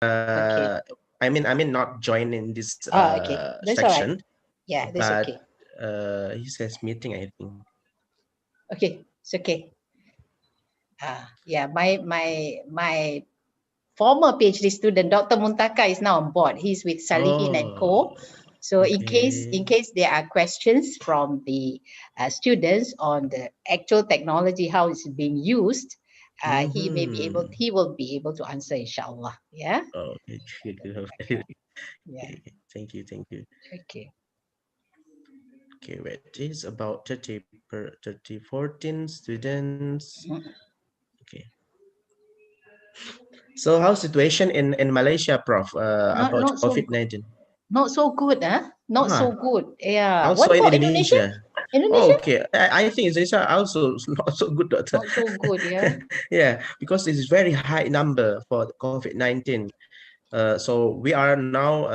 Okay. I mean, not join in this Okay. That's all right. section, Yeah, that's but okay. he says meeting, I think. Okay, it's okay. Yeah, my former PhD student, Dr. Muntaka, is now on board. He's with Salihin and Oh, Co. So okay. in case there are questions from the students on the actual technology, how it's being used, he will be able to answer, inshallah. Yeah. Oh, okay, good, good. Yeah. Okay, thank you, thank you. Okay. Okay, wait, is about 14 students. Mm. Okay. So how's situation in Malaysia, Prof, Not about not so COVID-19? not so good, huh? Not so Ah, good. Yeah. also What in about Indonesia? Indonesia. Oh, Indonesia? okay. I think Indonesia also not so good, doctor. Not so good, yeah. Yeah, because it's very high number for COVID-19. So we are now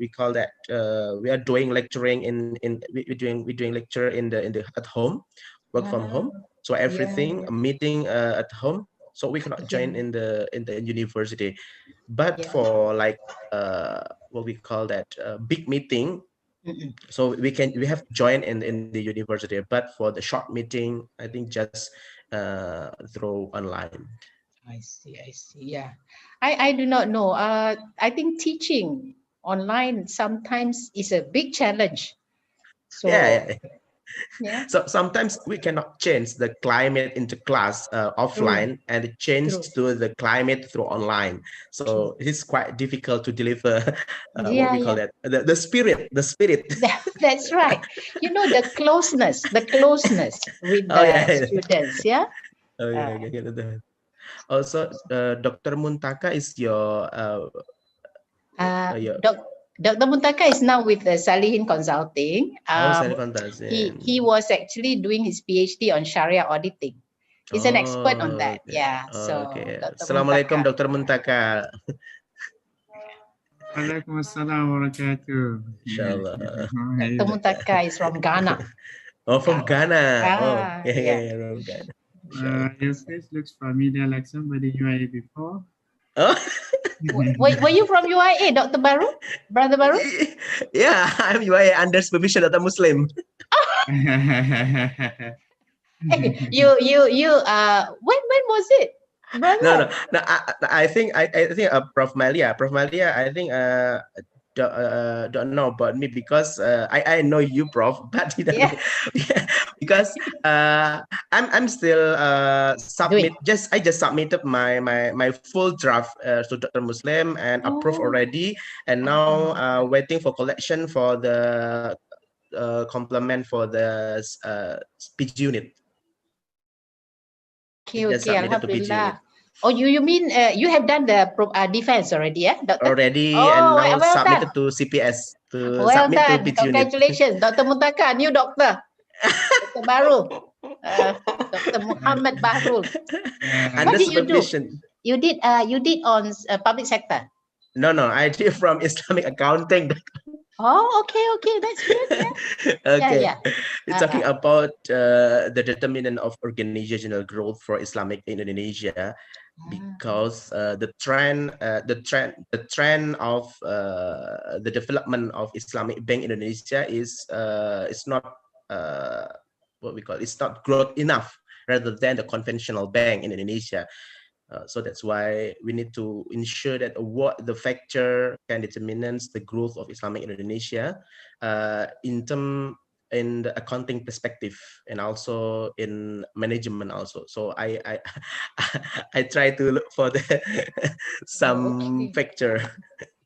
we call that we are doing lecturing we're doing lecture in the at home, work from Ah, home. So yeah, everything yeah, a meeting at home. So we cannot yeah, join in the university, but yeah. for like what we call that big meeting, Mm-mm. so we have to join in the university, but for the short meeting I think just through online. I see, I see. Yeah. I do not know. I think teaching online sometimes is a big challenge. Yeah, So, yeah. yeah, So sometimes we cannot change the climate into class true, offline and change true, to the climate through online. true. So it is quite difficult to deliver what Yeah, we call yeah. that the spirit, the spirit. That's right. You know, the closeness with Oh yeah, the yeah. students. Yeah. Oh yeah, Uh, yeah, yeah, yeah. Also, Dr. Muntaka is uh, your Dr. Muntaka is now with the Salihin Consulting. oh, Sally Fantasin. He was actually doing his PhD on Sharia auditing. He's an expert on Oh, that. okay. Yeah. So Okay. Dr. Assalamualaikum, Muntaka. Dr. Muntaka. Waalaikumsalam wabarakatuh. Inshallah. How are Dr. you? Muntaka is from Ghana. Oh, from Ghana. Ghana. Oh, Ah, yeah, yeah, yeah. yeah, from Ghana. Inshallah. Your face looks familiar, like somebody you are before. Oh, Were you from UIA, Dr. Baru? Brother Baru? yeah, I'm UIA under supervision of the Muslim. Hey, when was it, No, no, brother? no. I think Prof. Malia, I think don't know about me because I know you, Prof. But he Yeah. doesn't. Yeah, because I'm still Doing. I just submitted my full draft to Dr. Muslim and approved Oh. already, and now Ah, waiting for collection for the complement for the speech unit. I okay, just okay. submitted to PG unit Alhamdulillah. Oh, you mean you have done the defense already, yeah, doctor? already, and Oh, now well done. submitted to CPS to Well submit to done. PG unit. Congratulations, Dr. Muntaka, new doctor. Dr. Baru. Dr. Muhammad Bahrul. What Under did you do? supervision. You did on public sector. No, no, I did from Islamic accounting. Oh, okay, okay. That's good. Yeah. Yeah, Okay, yeah. we're Uh, talking uh, about the determinant of organizational growth for Islamic in Indonesia, because the trend of the development of Islamic bank in Indonesia is not uh, what we call it's not growth enough rather than the conventional bank in Indonesia. So that's why we need to ensure that what the factor can determines the growth of Islamic in Indonesia in the accounting perspective and also in management also. So I I try to look for the oh, some okay. factor.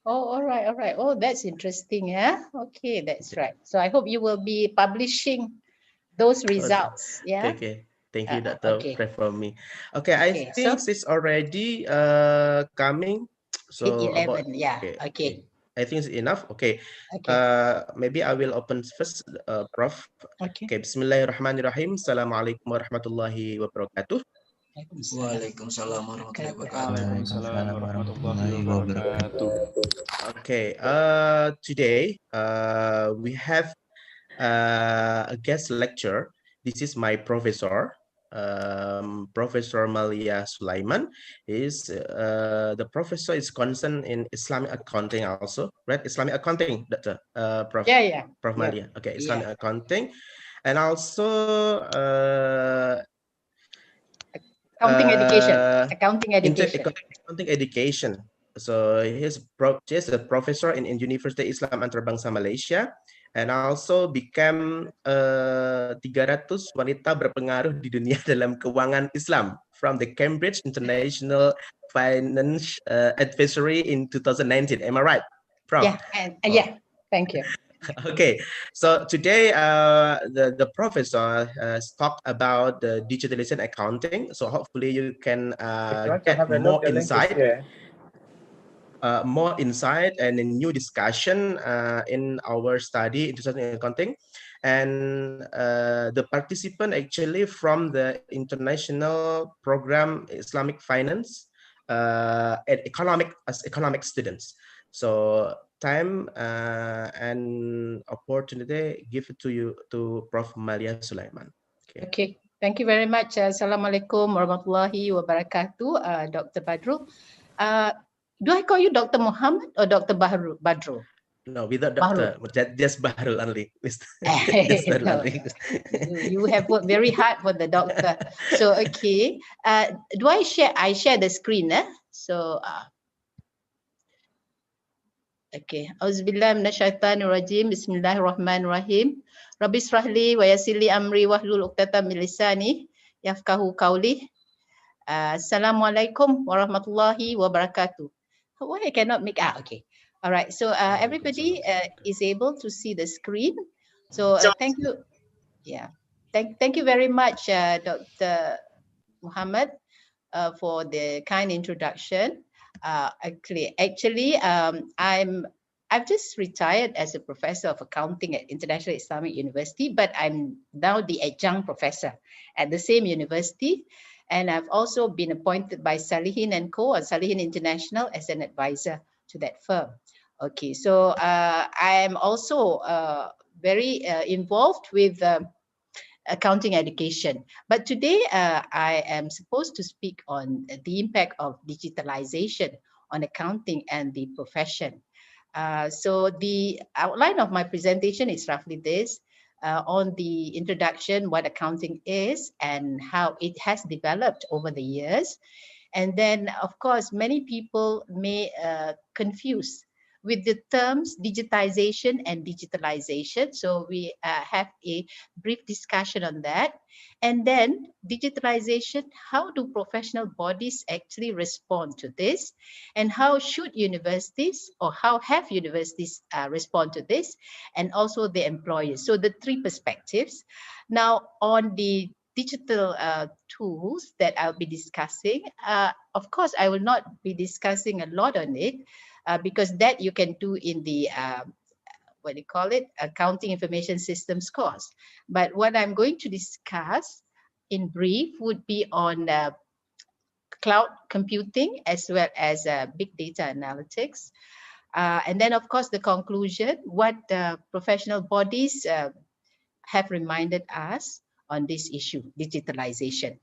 Oh, all right, all right. Oh, that's interesting. Yeah. Okay, that's right. So I hope you will be publishing those Oh, results. okay, Yeah. okay. Thank you, Dr. Okay. Pray for me. Okay, I Okay. think So it's already coming. eight So about eleven. Yeah. okay, okay. Okay. I think it's enough. Okay. Okay. Maybe I will open first, Prof. Okay. Okay, Bismillahirrahmanirrahim. Assalamualaikum warahmatullahi wabarakatuh. Waalaikumsalam Waalaikumsalam warahmatullahi warahmatullahi wabarakatuh. Waalaikumsalam warahmatullahi Warahmatullahi wabarakatuh. wabarakatuh. Okay. Today we have a guest lecture. This is my professor, Professor Maliah Sulaiman. Is the professor is concerned in Islamic accounting also, right? Islamic accounting, Dr. Prof. Yeah, yeah. Prof. Yeah. Maliah. Okay, Islamic Yeah. accounting, and also Accounting education. uh, Accounting education. accounting education. So she's a professor in University Islam Antarabangsa Malaysia, and also became 300 wanita berpengaruh di dunia dalam keuangan Islam from the Cambridge International Finance Advisory in 2019. Am I right, Prof? Yeah, and Oh. yeah. Thank you. Okay, so today the professor talked about the digitalization accounting. So hopefully you can get more insight and a new discussion in our study in digitalization accounting. And the participant actually from the international program Islamic finance and economic students. So time and opportunity give it to you to Prof. Maliah Sulaiman. Okay. Thank you very much. Assalamualaikum warahmatullahi wabarakatuh, Dr. Badrul. Do I call you Dr. Muhammad or Dr. Badrul? No, without doctor, just Bahrul only. Just Bahrul No, only. you have worked very hard for the doctor. So okay. Do I share? I share the screen. So okay. Auzubillahi minasyaitanirrajim. Bismillahirrahmanirrahim. Rabbi israhli wa yassirli amri wahlul 'uqdatam min lisani yafqahu qawli. Assalamualaikum warahmatullahi wabarakatuh. Why I cannot make okay. All right. So everybody is able to see the screen. So thank you. Yeah. Thank you very much, Dr. Muhammad, for the kind introduction. Actually, I've just retired as a professor of accounting at International Islamic University, but I'm now the adjunct professor at the same university. And I've also been appointed by Salihin & Co. or Salihin International as an advisor to that firm. Okay, so I am also very involved with accounting education. But today I am supposed to speak on the impact of digitalization on accounting and the profession. So the outline of my presentation is roughly this. On the introduction, what accounting is and how it has developed over the years. And then, of course, many people may confuse with the terms digitization and digitalization. So we have a brief discussion on that. And then digitalization, how do professional bodies actually respond to this? And how should universities or how have universities respond to this? And also the employers. So the three perspectives. Now on the digital tools that I'll be discussing. Of course, I will not be discussing a lot on it because that you can do in the what do you call it, accounting information systems course. But what I'm going to discuss in brief would be on cloud computing as well as big data analytics. And then, of course, the conclusion, what professional bodies have reminded us on this issue, digitalization.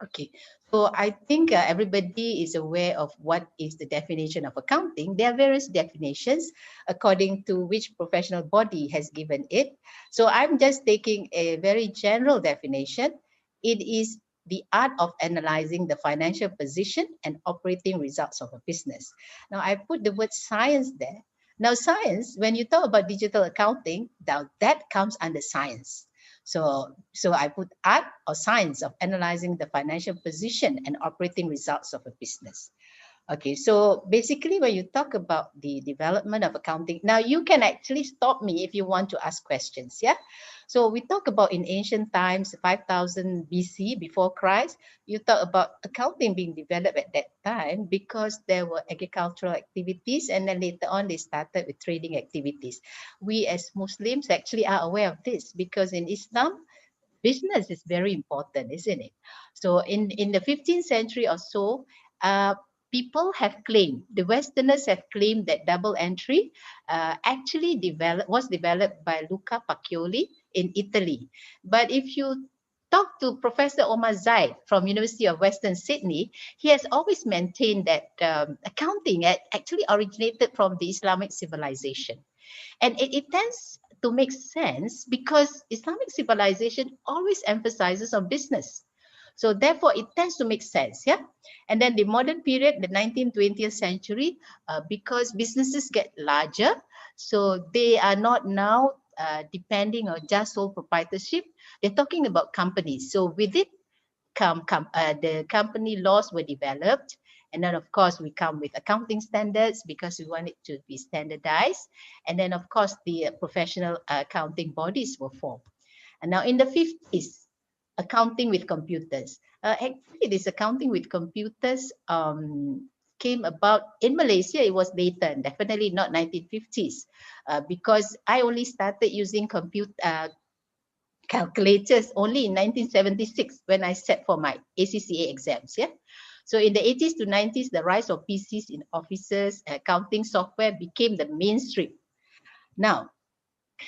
Okay, so I think everybody is aware of what is the definition of accounting. There are various definitions according to which professional body has given it. So I'm just taking a very general definition. It is the art of analyzing the financial position and operating results of a business. Now I put the word science there. Now science, when you talk about digital accounting, now that comes under science. So I put art or science of analyzing the financial position and operating results of a business. Okay, so basically when you talk about the development of accounting, now you can actually stop me if you want to ask questions, yeah? So we talk about in ancient times, 5000 BC, before Christ, you talk about accounting being developed at that time because there were agricultural activities and then later on they started with trading activities. We as Muslims actually are aware of this because in Islam, business is very important, isn't it? So in the 15th century or so, people have claimed, the Westerners have claimed that double entry actually was developed by Luca Pacioli in Italy. But if you talk to Professor Omar Zaid from University of Western Sydney, he has always maintained that accounting actually originated from the Islamic civilization. And it tends to make sense because Islamic civilization always emphasizes on business. So therefore, it tends to make sense, yeah? And then the modern period, the 19th, 20th century, because businesses get larger, so they are not now depending on just sole proprietorship. They're talking about companies. So with it, the company laws were developed. And then, of course, we come with accounting standards because we want it to be standardized. And then, of course, the professional accounting bodies were formed. And now in the 50s, accounting with computers. Actually, this accounting with computers came about in Malaysia. It was later, and definitely not 1950s, because I only started using calculators only in 1976 when I sat for my ACCA exams. Yeah. So in the 80s to 90s, the rise of PCs in offices, accounting software became the mainstream. Now,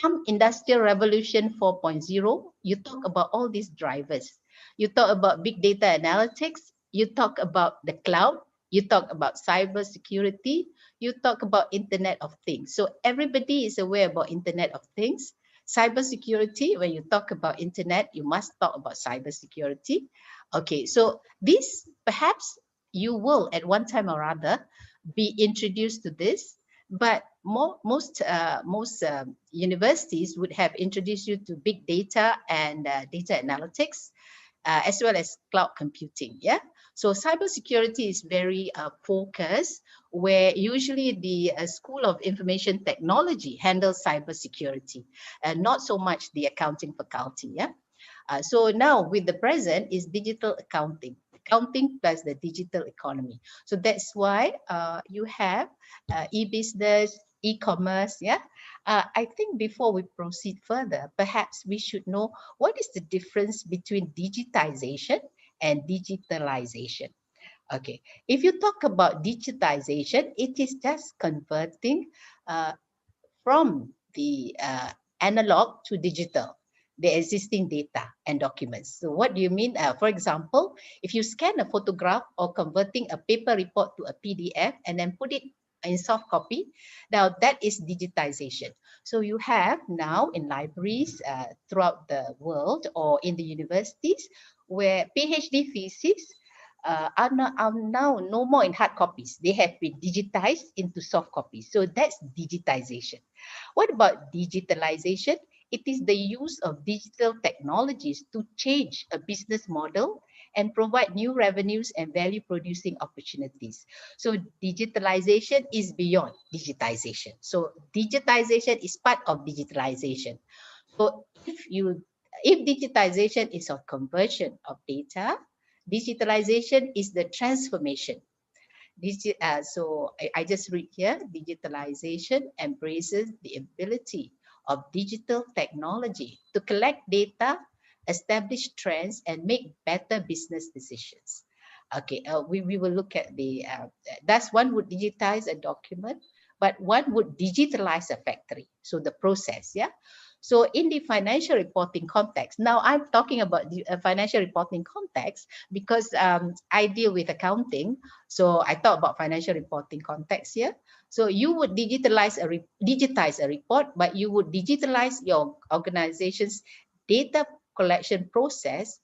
come Industrial Revolution 4.0, you talk about all these drivers. You talk about big data analytics, you talk about the cloud, you talk about cyber security, you talk about Internet of Things. So everybody is aware about Internet of Things. Cyber security, when you talk about internet, you must talk about cyber security. Okay, so this perhaps you will at one time or other be introduced to this, but most universities would have introduced you to big data and data analytics, as well as cloud computing. Yeah. So cybersecurity is very focused, where usually the School of Information Technology handles cybersecurity, and not so much the accounting faculty. Yeah. So now with the present is digital accounting plus the digital economy. So that's why you have e-business, e-commerce. Yeah. I think before we proceed further, perhaps we should know what is the difference between digitization and digitalization. Okay, if you talk about digitization, it is just converting from the analog to digital, the existing data and documents. So what do you mean? For example, if you scan a photograph or converting a paper report to a PDF and then put it in soft copy, now that is digitization. So you have now in libraries throughout the world or in the universities where PhD theses are now no more in hard copies. They have been digitized into soft copies. So that's digitization. What about digitalization? It is the use of digital technologies to change a business model and provide new revenues and value producing opportunities. So digitalization is beyond digitization. So digitization is part of digitalization. So if digitization is a conversion of data, digitalization is the transformation. I just read here, digitalization embraces the ability of digital technology to collect data, establish trends, and make better business decisions. Okay, we will look at thus one would digitize a document, but one would digitalize a factory. So the process, yeah. So in the financial reporting context, now I'm talking about the financial reporting context because I deal with accounting. So I talk about financial reporting context here. So you would digitize a report, but you would digitalize your organization's data collection process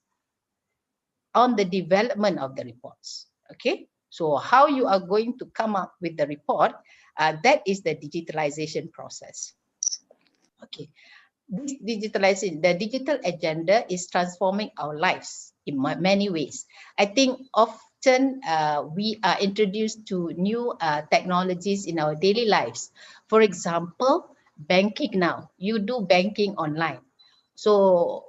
on the development of the reports. Okay, so how you are going to come up with the report, that is the digitalization process. Okay, this digitalization, the digital agenda is transforming our lives in many ways. I think often we are introduced to new technologies in our daily lives. For example, banking now. You do banking online. So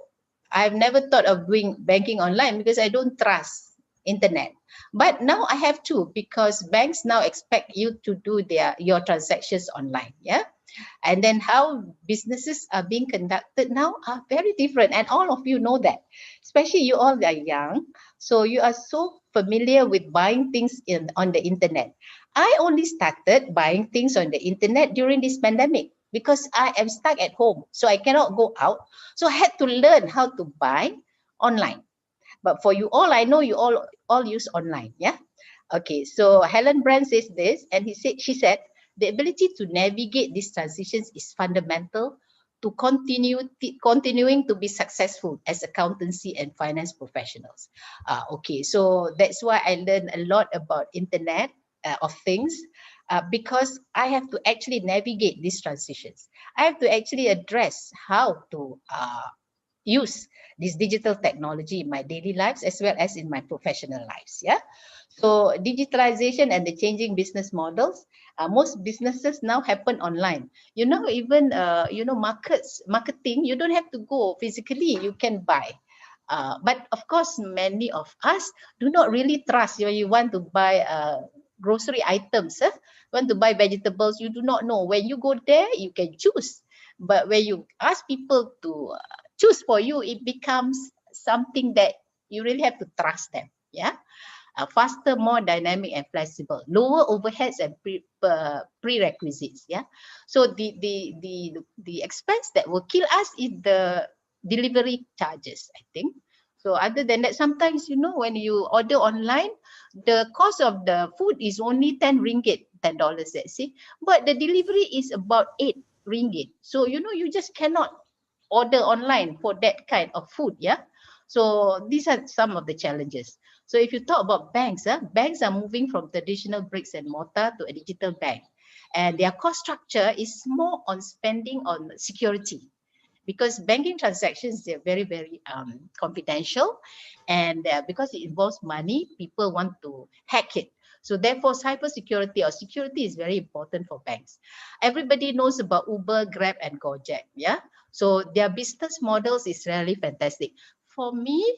I've never thought of doing banking online because I don't trust internet. But now I have to, because banks now expect you to do your transactions online. Yeah. And then how businesses are being conducted now are very different. And all of you know that, especially you all are young. So you are so familiar with buying things on the internet. I only started buying things on the internet during this pandemic because I am stuck at home. So I cannot go out. So I had to learn how to buy online. But for you all, I know you all use online, yeah? Okay, so Helen Brand says this, and she said, the ability to navigate these transitions is fundamental to continuing to be successful as accountancy and finance professionals. Okay, so that's why I learned a lot about Internet of Things, because I have to actually navigate these transitions. I have to actually address how to use this digital technology in my daily lives as well as in my professional lives. Yeah. So digitalization and the changing business models, most businesses now happen online. You know, even marketing, you don't have to go physically, you can buy. But of course, many of us do not really trust when you want to buy grocery items. Want to buy vegetables, you do not know. When you go there, you can choose. But when you ask people to choose for you, it becomes something that you really have to trust them. Yeah. Faster, more dynamic and flexible, lower overheads and prerequisites. Yeah. So the expense that will kill us is the delivery charges, I think. So other than that, sometimes, you know, when you order online, the cost of the food is only 10 ringgit, $10, let's say, but the delivery is about 8 ringgit. So, you know, you just cannot order online for that kind of food. Yeah. So these are some of the challenges. So if you talk about banks, banks are moving from traditional bricks and mortar to a digital bank. And their cost structure is more on spending on security, because banking transactions, they're very, very confidential. And because it involves money, people want to hack it. So therefore, cybersecurity or security is very important for banks. Everybody knows about Uber, Grab, and Gojek. Yeah. So their business models is really fantastic. For me,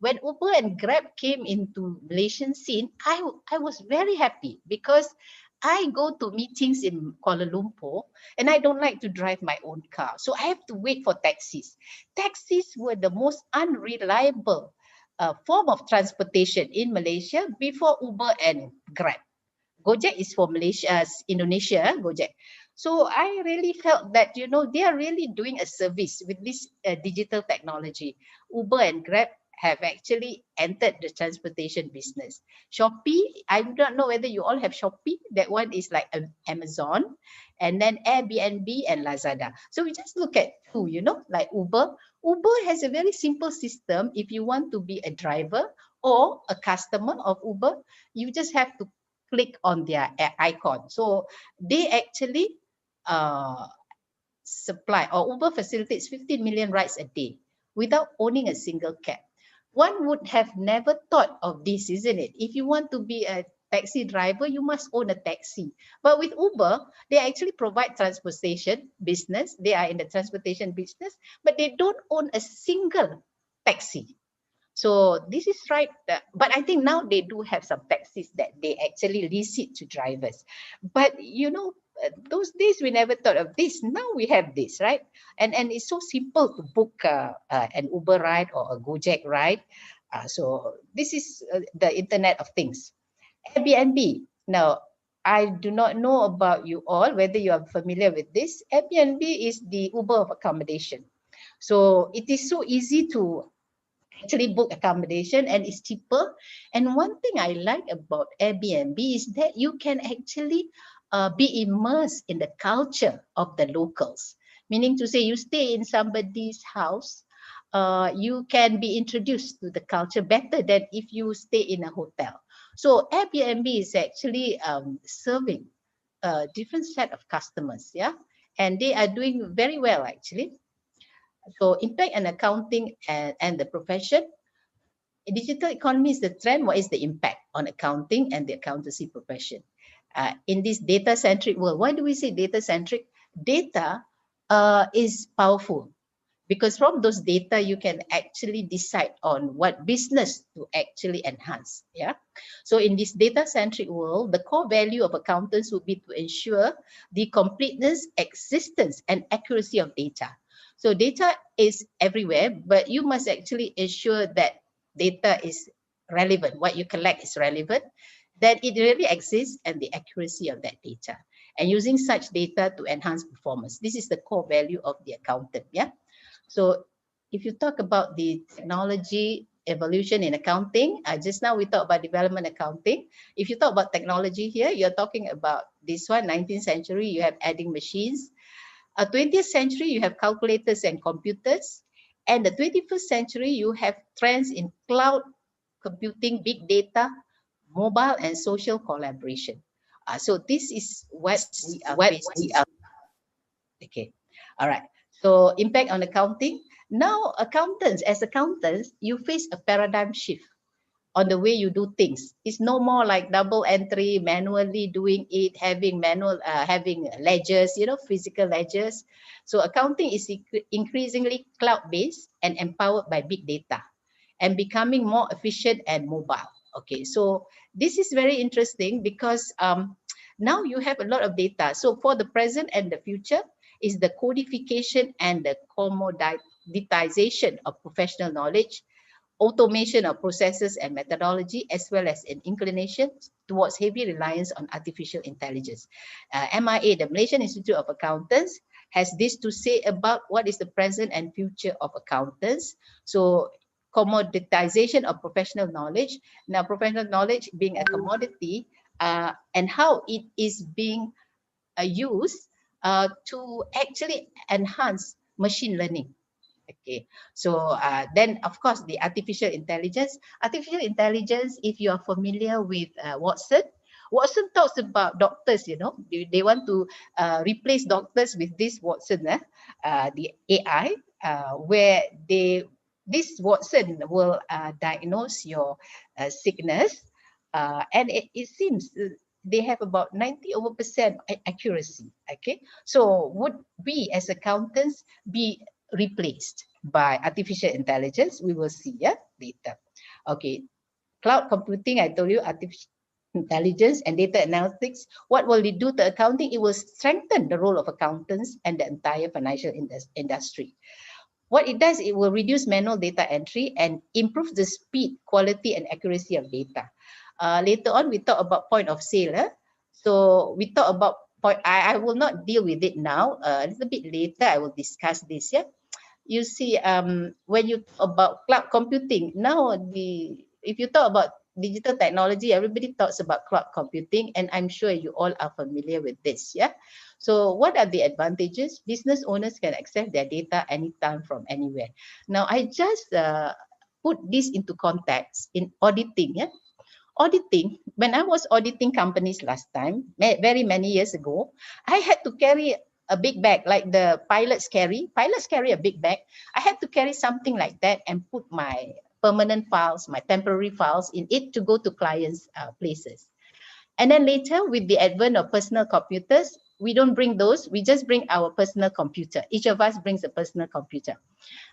when Uber and Grab came into Malaysian scene, I was very happy, because I go to meetings in Kuala Lumpur and I don't like to drive my own car. So I have to wait for taxis. Taxis were the most unreliable form of transportation in Malaysia before Uber and Grab. Gojek is for Malaysia, Indonesia, Gojek. So I really felt that, you know, they are really doing a service with this digital technology. Uber and Grab have actually entered the transportation business. Shopee, I do not know whether you all have Shopee. That one is like Amazon, and then Airbnb and Lazada. So we just look at two, you know, like Uber. Uber has a very simple system. If you want to be a driver or a customer of Uber, you just have to click on their icon. So they actually supply, or Uber facilitates 15 million rides a day without owning a single cab. One would have never thought of this, isn't it? If you want to be a taxi driver, you must own a taxi. But with Uber, they actually provide transportation business. They are in the transportation business, but they don't own a single taxi. So this is right. But I think now they do have some taxis that they actually lease it to drivers. But you know, those days we never thought of this. Now we have this, right? And it's so simple to book an Uber ride or a Gojek ride. So this is the Internet of Things. Airbnb. Now, I do not know about you all, whether you are familiar with this. Airbnb is the Uber of accommodation. So it is so easy to actually book accommodation, and it's cheaper. And one thing I like about Airbnb is that you can actually be immersed in the culture of the locals. Meaning to say, you stay in somebody's house, you can be introduced to the culture better than if you stay in a hotel. So Airbnb is actually serving a different set of customers, yeah, and they are doing very well actually. So impact and accounting and the profession. Digital economy is the trend. What is the impact on accounting and the accountancy profession? In this data-centric world, why do we say data-centric? Data is powerful, because from those data, you can actually decide on what business to actually enhance. Yeah. So in this data-centric world, the core value of accountants would be to ensure the completeness, existence, and accuracy of data. So data is everywhere, but you must actually ensure that data is relevant. What you collect is relevant, that it really exists, and the accuracy of that data. And using such data to enhance performance. This is the core value of the accountant. Yeah. So if you talk about the technology evolution in accounting, just now we talked about development accounting. If you talk about technology here, you're talking about this one, 19th century, you have adding machines. 20th century, you have calculators and computers. And the 21st century, you have trends in cloud computing, big data, mobile and social collaboration. So this is what we are facing. Okay, all right. So impact on accounting. Now, as accountants, you face a paradigm shift on the way you do things. It's no more like double entry, manually doing it, having having ledgers, physical ledgers. So accounting is increasingly cloud-based and empowered by big data and becoming more efficient and mobile. Okay, so this is very interesting because now you have a lot of data. So for the present and the future is the codification and the commoditization of professional knowledge, automation of processes and methodology, as well as an inclination towards heavy reliance on artificial intelligence. MIA, the Malaysian Institute of Accountants, has this to say about what is the present and future of accountants. So commoditization of professional knowledge. Now, professional knowledge being a commodity and how it is being used to actually enhance machine learning. Okay, so then of course the artificial intelligence. Artificial intelligence, if you are familiar with Watson talks about doctors, they want to replace doctors with this Watson, the AI, where this Watson will diagnose your sickness, and it seems they have about 90% accuracy. Okay, so would we as accountants be replaced by artificial intelligence? We will see later. Okay, cloud computing, I told you, artificial intelligence and data analytics. What will it do to accounting? It will strengthen the role of accountants and the entire financial industry. What it does, it will reduce manual data entry and improve the speed, quality, and accuracy of data. Later on, we talk about point of sale. So we talk about point. I will not deal with it now. A little bit later, I will discuss this. Yeah, you see, when you talk about cloud computing, now if you talk about digital technology, everybody talks about cloud computing, and I'm sure you all are familiar with this. Yeah. So what are the advantages? Business owners can access their data anytime from anywhere. Now, I just put this into context in auditing. Yeah. Auditing, when I was auditing companies last time, very many years ago, I had to carry a big bag like the pilots carry. Pilots carry a big bag. I had to carry something like that and put my permanent files, my temporary files in it to go to clients' places. And then later, with the advent of personal computers, we don't bring those. We just bring our personal computer. Each of us brings a personal computer.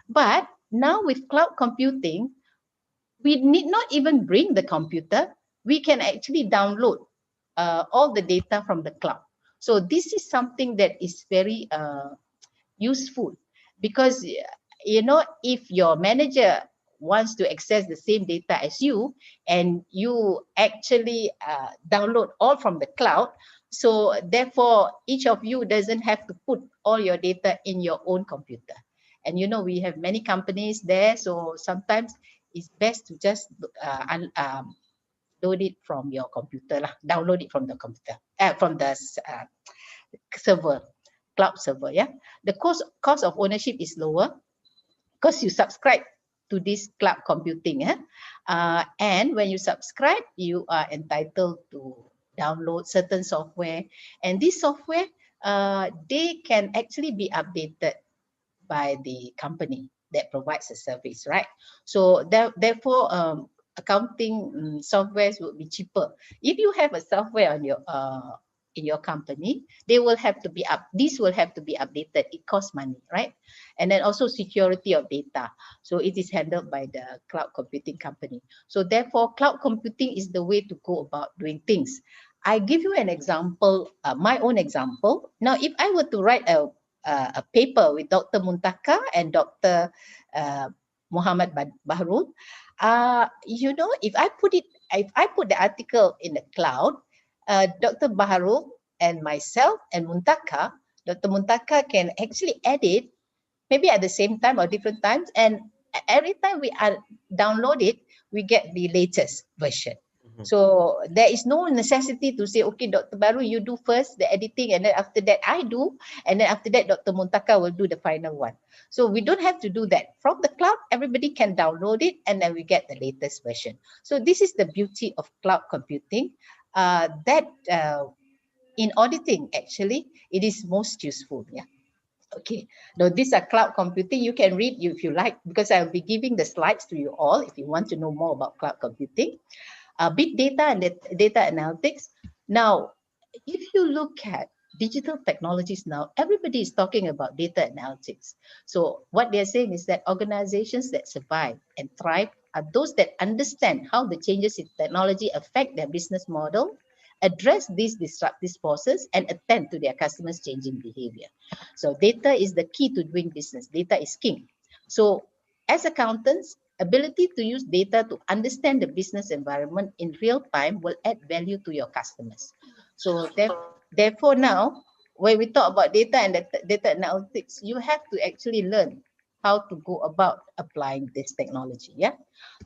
But now with cloud computing, we need not even bring the computer. We can actually download all the data from the cloud. So this is something that is very useful because, if your manager wants to access the same data as you and you actually download all from the cloud, so therefore each of you doesn't have to put all your data in your own computer. And we have many companies there, so sometimes it's best to just load it from your computer, download it from the computer, from the server, cloud server. Yeah, the cost of ownership is lower because you subscribe to this cloud computing. And when you subscribe, you are entitled to download certain software, and this software they can actually be updated by the company that provides the service, right? So therefore, accounting softwares would be cheaper. If you have a software on your in your company, they will have to be These will have to be updated. It costs money, right? And then also security of data. So it is handled by the cloud computing company. So therefore, cloud computing is the way to go about doing things. I give you an example, my own example. Now, if I were to write a paper with Dr. Muntaka and Dr. Muhammad Bahrul, if I put the article in the cloud, Dr. Bahrul and myself and Muntaka, Dr. Muntaka can actually edit maybe at the same time or different times. And every time we download it, we get the latest version. So there is no necessity to say, okay, Dr. Baru, you do first the editing, and then after that I do, and then after that Dr. Muntaka will do the final one. So we don't have to do that. From the cloud, everybody can download it, and then we get the latest version. So this is the beauty of cloud computing, that in auditing, actually, it is most useful. Yeah. Okay. Now, these are cloud computing. You can read if you like, because I'll be giving the slides to you all if you want to know more about cloud computing. Big data and data analytics. Now, if you look at digital technologies now, everybody is talking about data analytics. So what they're saying is that organizations that survive and thrive are those that understand how the changes in technology affect their business model, address these disruptive forces, and attend to their customers' changing behavior. So data is the key to doing business. Data is king. So as accountants, ability to use data to understand the business environment in real time will add value to your customers. So therefore now, when we talk about data and data analytics, you have to actually learn how to go about applying this technology. Yeah.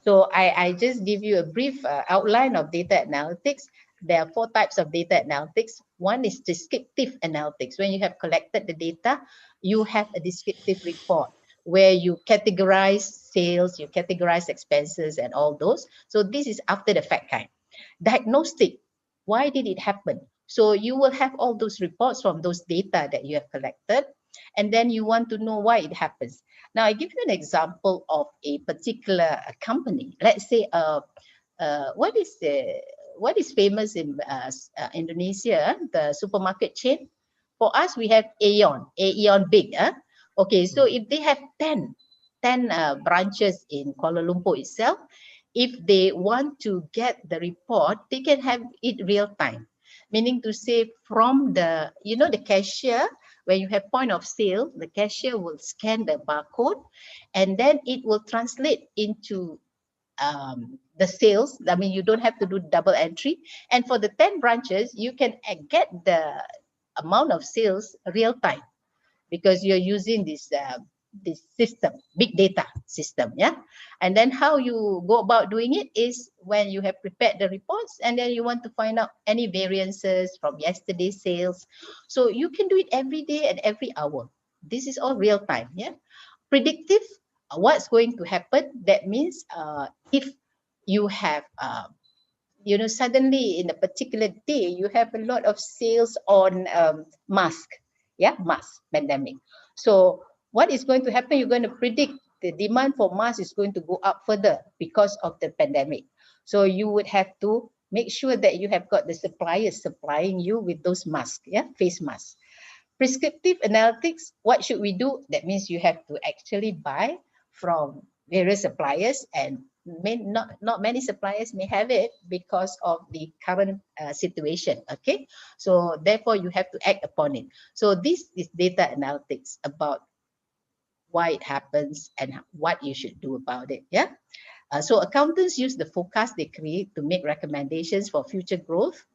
So I just give you a brief outline of data analytics. There are 4 types of data analytics. One is descriptive analytics. When you have collected the data, you have a descriptive report where you categorize sales, you categorize expenses and all those. So this is after the fact kind. Diagnostic, why did it happen? So you will have all those reports from those data that you have collected, and then you want to know why it happens. Now I give you an example of a particular company. Let's say what is famous in Indonesia, the supermarket chain. For us, we have Aeon big. Okay, so if they have 10 branches in Kuala Lumpur itself, if they want to get the report, they can have it real time. Meaning to say, from the, the cashier, when you have point of sale, the cashier will scan the barcode, and then it will translate into the sales. I mean, you don't have to do double entry. And for the 10 branches, you can get the amount of sales real time, because you're using this system, big data system. Yeah. And then how you go about doing it is when you have prepared the reports, and then you want to find out any variances from yesterday's sales. So you can do it every day and every hour. This is all real time. Yeah. Predictive, what's going to happen? That means if you have suddenly in a particular day you have a lot of sales on mask, pandemic. So what is going to happen? You're going to predict the demand for mask is going to go up further because of the pandemic. So you would have to make sure that you have got the suppliers supplying you with those masks, face masks. Prescriptive analytics, what should we do? That means you have to actually buy from various suppliers, and not many suppliers may have it because of the current situation. Okay, so therefore you have to act upon it. So this is data analytics about why it happens and what you should do about it. Yeah. So accountants use the forecast they create to make recommendations for future growth.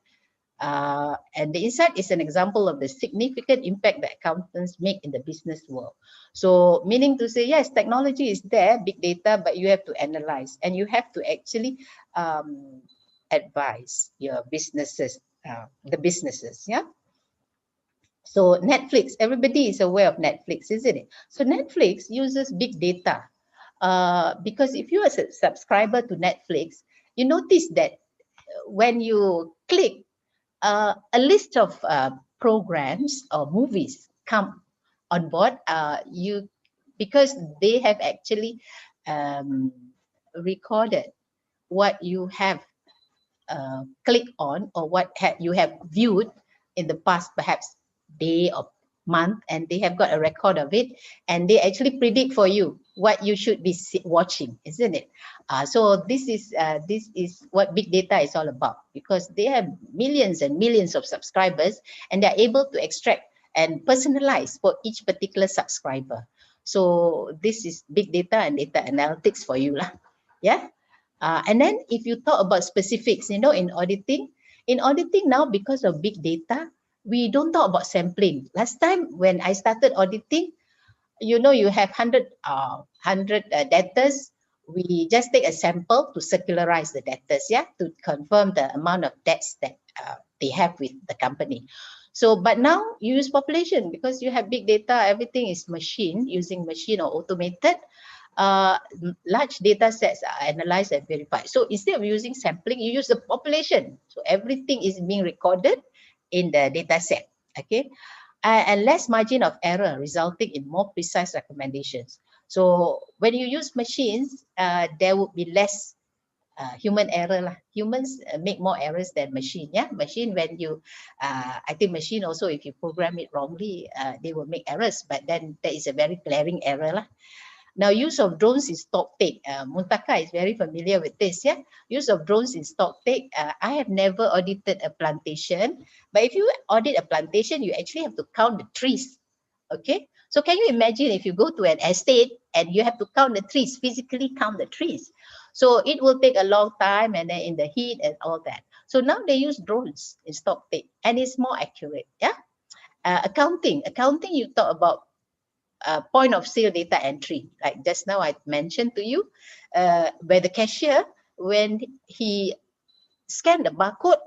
And the insight is an example of the significant impact that accountants make in the business world. So meaning to say, yes, technology is there, big data, but you have to analyze, and you have to actually advise your businesses, the businesses. Yeah. So Netflix, everybody is aware of Netflix, isn't it? So Netflix uses big data because if you are a subscriber to Netflix, you notice that when you click, a list of programs or movies come on board. Because they have actually recorded what you have clicked on, or what you have viewed in the past, perhaps day or month, and they have got a record of it, and they actually predict for you what you should be watching, isn't it? So this is what big data is all about, because they have millions and millions of subscribers, and they're able to extract and personalize for each particular subscriber. So this is big data and data analytics for you lah. Yeah. And then if you talk about specifics, in auditing now, because of big data, we don't talk about sampling. Last time when I started auditing, you have 100 debtors. We just take a sample to circularize the debtors, yeah, to confirm the amount of debts that they have with the company. So, but now you use population because you have big data, everything is using machine or automated. Large data sets are analyzed and verified. So instead of using sampling, you use the population. So everything is being recorded in the data set, okay? And less margin of error, resulting in more precise recommendations. So when you use machines, there would be less human error lah. Humans make more errors than machine. Yeah, machine when you, I think machine also if you program it wrongly, they will make errors. But then there is a very glaring error lah. Now, use of drones in stock take. Muntaka is very familiar with this. Yeah, use of drones in stock take. I have never audited a plantation, but if you audit a plantation, you actually have to count the trees. Okay, so can you imagine if you go to an estate and you have to count the trees, physically count the trees? So it will take a long time, and then in the heat and all that. So now they use drones in stock take, and it's more accurate. Yeah, accounting. You talk about point of sale data entry. Like just now I mentioned to you, where the cashier, when he scanned the barcode,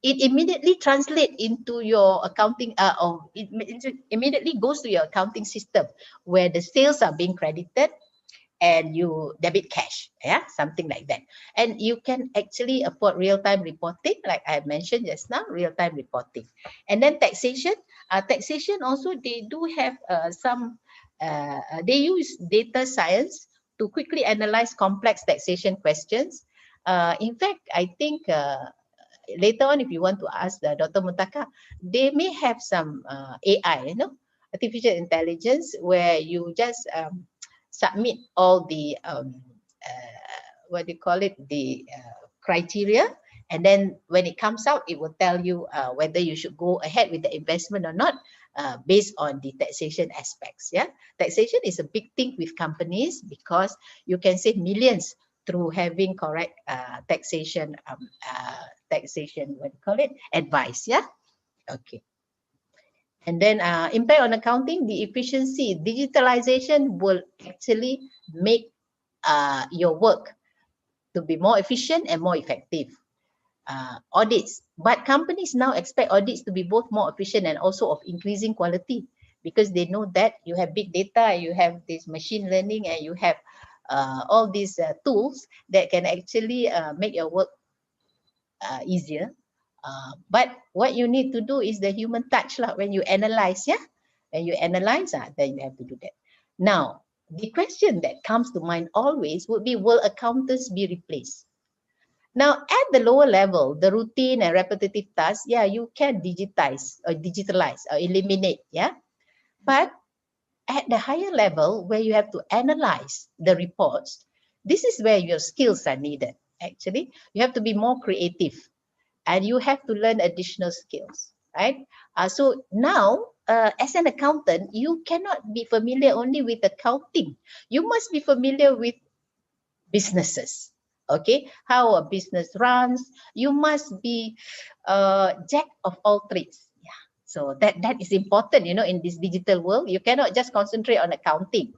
it immediately translates into your accounting, or it immediately goes to your accounting system where the sales are being credited and you debit cash, yeah, something like that. And you can actually afford real-time reporting, like I mentioned just now, real-time reporting. And then taxation. Taxation also, they do have they use data science to quickly analyze complex taxation questions. In fact, I think later on, if you want to ask Dr. Muntaka, they may have some AI, artificial intelligence, where you just submit all the what do you call it, the criteria, and then when it comes out, it will tell you whether you should go ahead with the investment or not, based on the taxation aspects. Yeah, taxation is a big thing with companies because you can save millions through having correct taxation what do you call it, advice. Yeah, okay. And then impact on accounting, the efficiency. Digitalization will actually make your work to be more efficient and more effective. Audits, but companies now expect audits to be both more efficient and also of increasing quality, because they know that you have big data, you have this machine learning, and you have all these tools that can actually make your work easier. But what you need to do is the human touch lah, when you analyze. Yeah, when you analyze, then you have to do that. Now, the question that comes to mind always would be, will accountants be replaced? Now, at the lower level, the routine and repetitive tasks, yeah, you can digitize or eliminate, yeah. But at the higher level, where you have to analyze the reports, this is where your skills are needed. Actually, you have to be more creative, and you have to learn additional skills, right? So now, as an accountant, you cannot be familiar only with accounting. You must be familiar with businesses. Okay, how a business runs. You must be jack of all trades. Yeah, so that is important. In this digital world, you cannot just concentrate on accounting.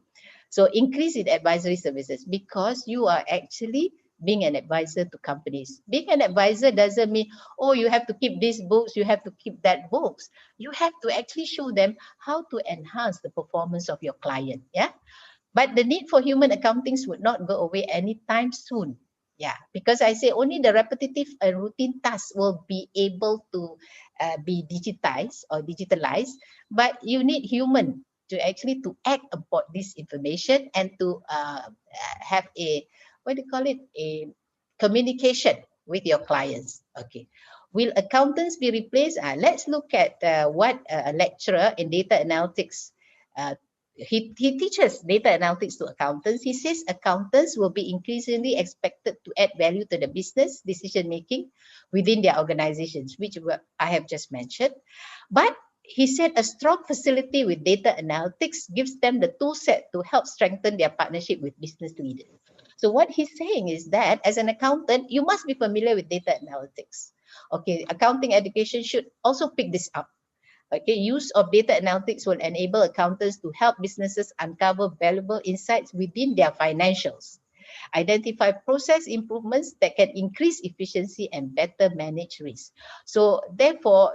So increase in advisory services, because you are actually being an advisor to companies. Being an advisor doesn't mean, oh, you have to keep these books, you have to keep that books. You have to actually show them how to enhance the performance of your client. Yeah. But the need for human accountings would not go away anytime soon. Yeah, because I say only the repetitive and routine tasks will be able to be digitalized, but you need human to actually to act upon this information and to have a, what do you call it, a communication with your clients. Okay. Will accountants be replaced? Let's look at what a lecturer in data analytics he teaches data analytics to accountants. He says accountants will be increasingly expected to add value to the business decision making within their organizations, which I have just mentioned. But he said a strong facility with data analytics gives them the tool set to help strengthen their partnership with business leaders. So what he's saying is that as an accountant, you must be familiar with data analytics. Okay, accounting education should also pick this up. Okay, use of data analytics will enable accountants to help businesses uncover valuable insights within their financials, identify process improvements that can increase efficiency and better manage risk. So therefore,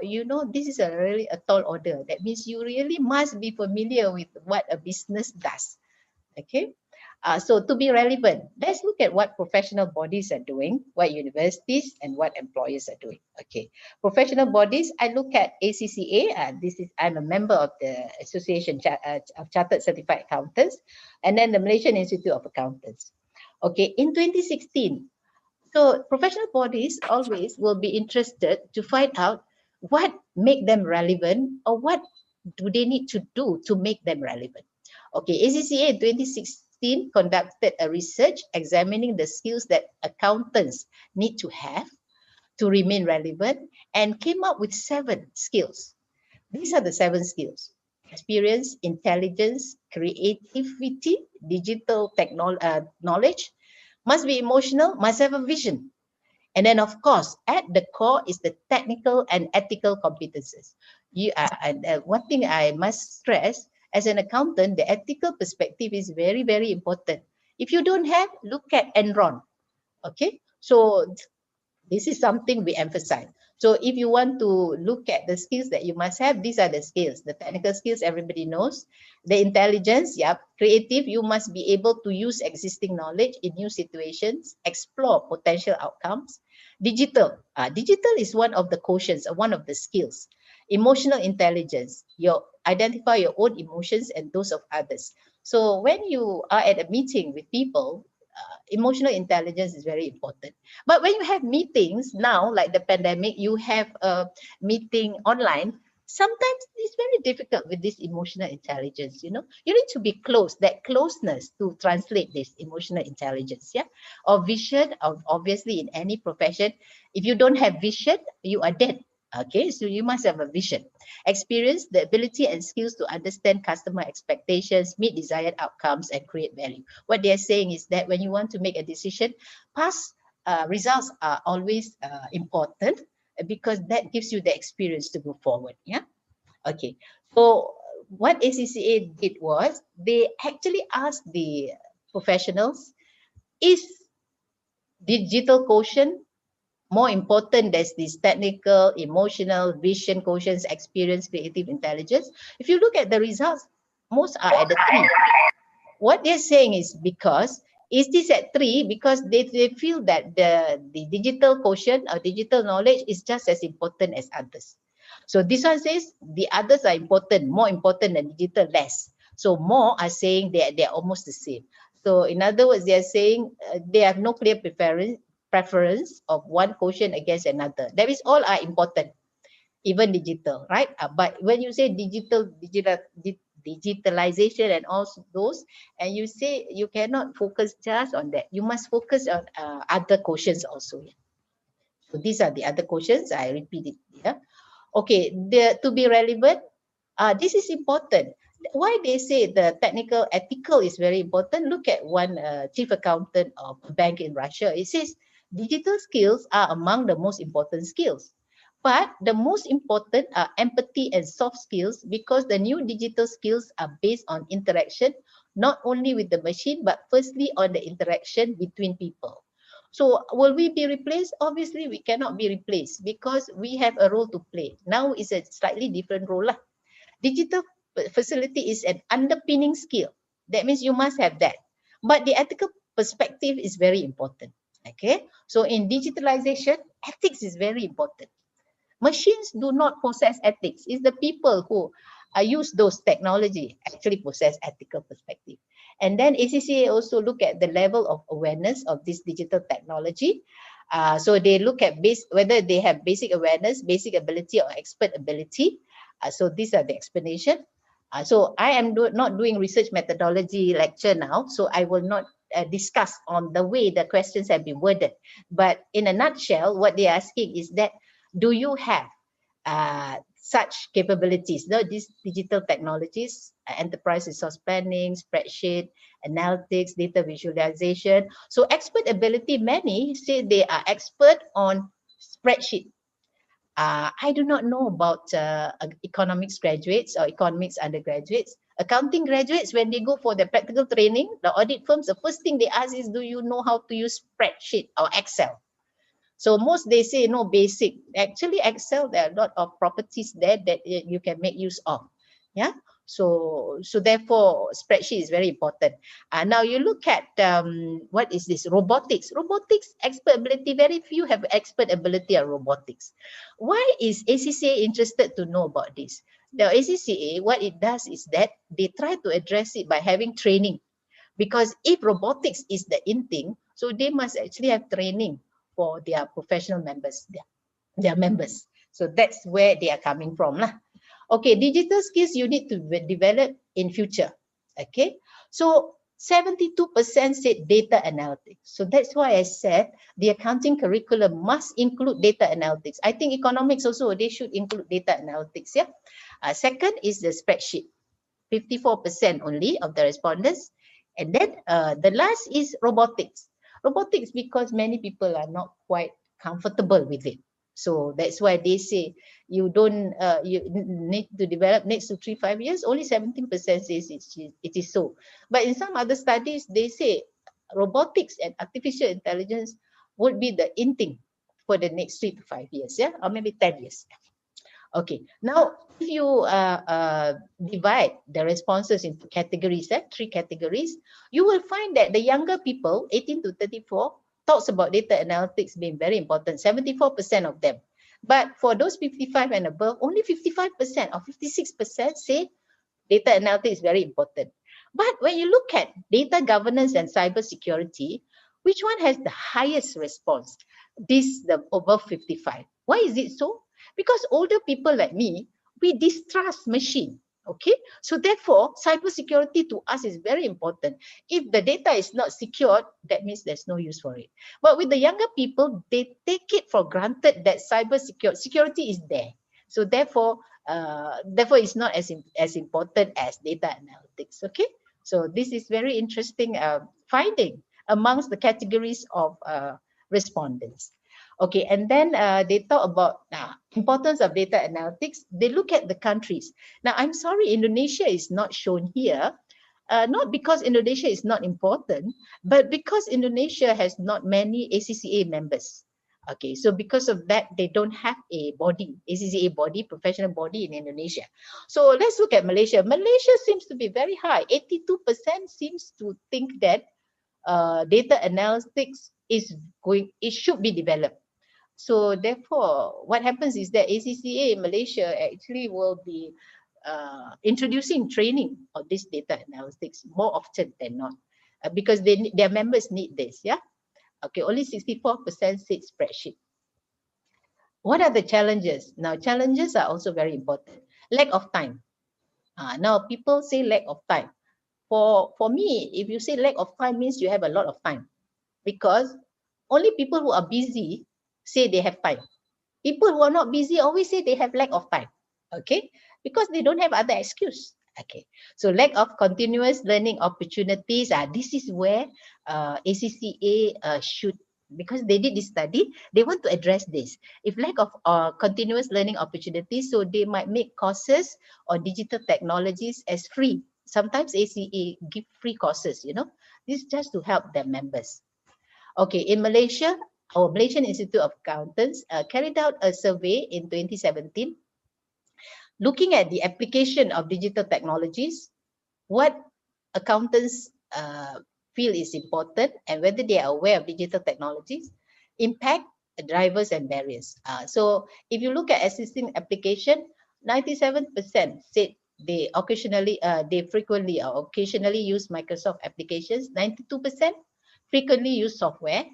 this is a really a tall order. That means you really must be familiar with what a business does. Okay. So to be relevant, let's look at what professional bodies are doing, what universities and what employers are doing. Okay, professional bodies, I look at ACCA. I'm a member of the Association of Chartered Certified Accountants, and then the Malaysian Institute of Accountants. Okay, in 2016, so professional bodies always will be interested to find out what make them relevant or what do they need to do to make them relevant. Okay, ACCA in 2016 conducted a research examining the skills that accountants need to have to remain relevant and came up with 7 skills. These are the 7 skills: experience, intelligence, creativity, digital knowledge, must be emotional, must have a vision. And then, of course, at the core is the technical and ethical competences. One thing I must stress, as an accountant, the ethical perspective is very, very important. If you don't have, look at Enron. Okay, so this is something we emphasize. So if you want to look at the skills that you must have, these are the skills. The technical skills, everybody knows. The intelligence, creative, you must be able to use existing knowledge in new situations, explore potential outcomes. Digital is one of the quotients, one of the skills. Emotional intelligence, you identify your own emotions and those of others. So when you are at a meeting with people, emotional intelligence is very important. But when you have meetings now, like the pandemic, you have a meeting online, sometimes it's very difficult with this emotional intelligence. You need to be close, that closeness to translate this emotional intelligence, or vision. Obviously, in any profession, if you don't have vision, you are dead. Okay, so you must have a vision. Experience, the ability and skills to understand customer expectations, meet desired outcomes, and create value. What they're saying is that when you want to make a decision, past results are always important, because that gives you the experience to go forward. Yeah. Okay. So what ACCA did was they actually asked the professionals, is digital quotient more important than this technical, emotional, vision quotients, experience, creative intelligence? If you look at the results, most are at the 3. What they're saying is, because is this at 3 because they feel that the digital quotient or digital knowledge is just as important as others. So this one says the others are important, more important than digital, less. So more are saying they're almost the same. So in other words, they are saying they have no clear preference of one quotient against another. That is, all are important, even digital, right? But when you say digitalization and all those, and you say you cannot focus just on that, you must focus on other quotients also. So these are the other quotients. I repeat it. Okay, to be relevant, this is important. Why they say the technical ethical is very important? Look at one chief accountant of a bank in Russia. It says digital skills are among the most important skills. But the most important are empathy and soft skills, because the new digital skills are based on interaction, not only with the machine, but firstly on the interaction between people. So will we be replaced? Obviously, we cannot be replaced, because we have a role to play. Now is a slightly different role. Digital facility is an underpinning skill. That means you must have that. But the ethical perspective is very important. Okay. So in digitalization, ethics is very important. Machines do not possess ethics. It's the people who use those technology actually possess ethical perspective. And then ACCA also look at the level of awareness of this digital technology. So they look at whether they have basic awareness, basic ability, or expert ability. So these are the explanation. So I am not doing research methodology lecture now, so I will not discuss on the way the questions have been worded. But in a nutshell, what they are asking is that, do you have such capabilities? These digital technologies, enterprise resource planning, spreadsheet, analytics, data visualization. So expert ability, many say they are expert on spreadsheet. I do not know about economics graduates or economics undergraduates. Accounting graduates, when they go for their practical training, the audit firms, the first thing they ask is, do you know how to use spreadsheet or Excel? So most they say no basic. Actually, Excel, there are a lot of properties there that you can make use of. Yeah. So therefore, spreadsheet is very important. Now you look at what is this? Robotics. Robotics expert ability. Very few have expert ability on robotics. Why is ACCA interested to know about this? The ACCA, what it does is that they try to address it by having training. Because if robotics is the in thing, so they must actually have training for their professional members, their members. So that's where they are coming from lah. Okay, digital skills you need to develop in future. Okay, so 72% said data analytics. So that's why I said the accounting curriculum must include data analytics. I think economics also, they should include data analytics. Yeah. Second is the spreadsheet. 54% only of the respondents. And then the last is robotics. Robotics, because many people are not quite comfortable with it. So that's why they say you don't, you need to develop next to 3-5 years. Only 17% says it is so. But in some other studies, they say robotics and artificial intelligence would be the in thing for the next 3 to 5 years, yeah, or maybe 10 years. Okay, now if you divide the responses into categories, 3 categories, you will find that the younger people, 18 to 34, talks about data analytics being very important, 74% of them. But for those 55 and above, only 55% or 56% say data analytics is very important. But when you look at data governance and cybersecurity, which one has the highest response? This, the above 55. Why is it so? Because older people like me, we distrust machine. Okay, so therefore, cybersecurity to us is very important. If the data is not secured, that means there's no use for it. But with the younger people, they take it for granted that security is there. So therefore, it's not as important as data analytics. Okay, so this is very interesting finding amongst the categories of respondents. Okay, and then they talk about importance of data analytics. They look at the countries. Now, I'm sorry, Indonesia is not shown here. Not because Indonesia is not important, but because Indonesia has not many ACCA members. Okay, so because of that, they don't have a body, ACCA body, professional body in Indonesia. So let's look at Malaysia. Malaysia seems to be very high. 82% seems to think that data analytics is going, it should be developed. So therefore, what happens is that ACCA in Malaysia actually will be introducing training of this data analytics more often than not, because their members need this. Yeah. Okay. Only 64% said spreadsheet. What are the challenges? Now, challenges are also very important. Lack of time. Now, people say lack of time. For me, if you say lack of time means you have a lot of time, because only people who are busy say they have time. People who are not busy always say they have lack of time. Okay, because they don't have other excuse. Okay, so lack of continuous learning opportunities. This is where ACCA should, because they did this study, they want to address this. If lack of continuous learning opportunities, so they might make courses on digital technologies as free. Sometimes ACA give free courses, you know, this just to help their members. Okay, in Malaysia, our Malaysian Institute of Accountants carried out a survey in 2017 looking at the application of digital technologies, what accountants feel is important, and whether they are aware of digital technologies, impact, drivers, and barriers. So if you look at existing application, 97% said they frequently or occasionally use Microsoft applications. 92% frequently use software.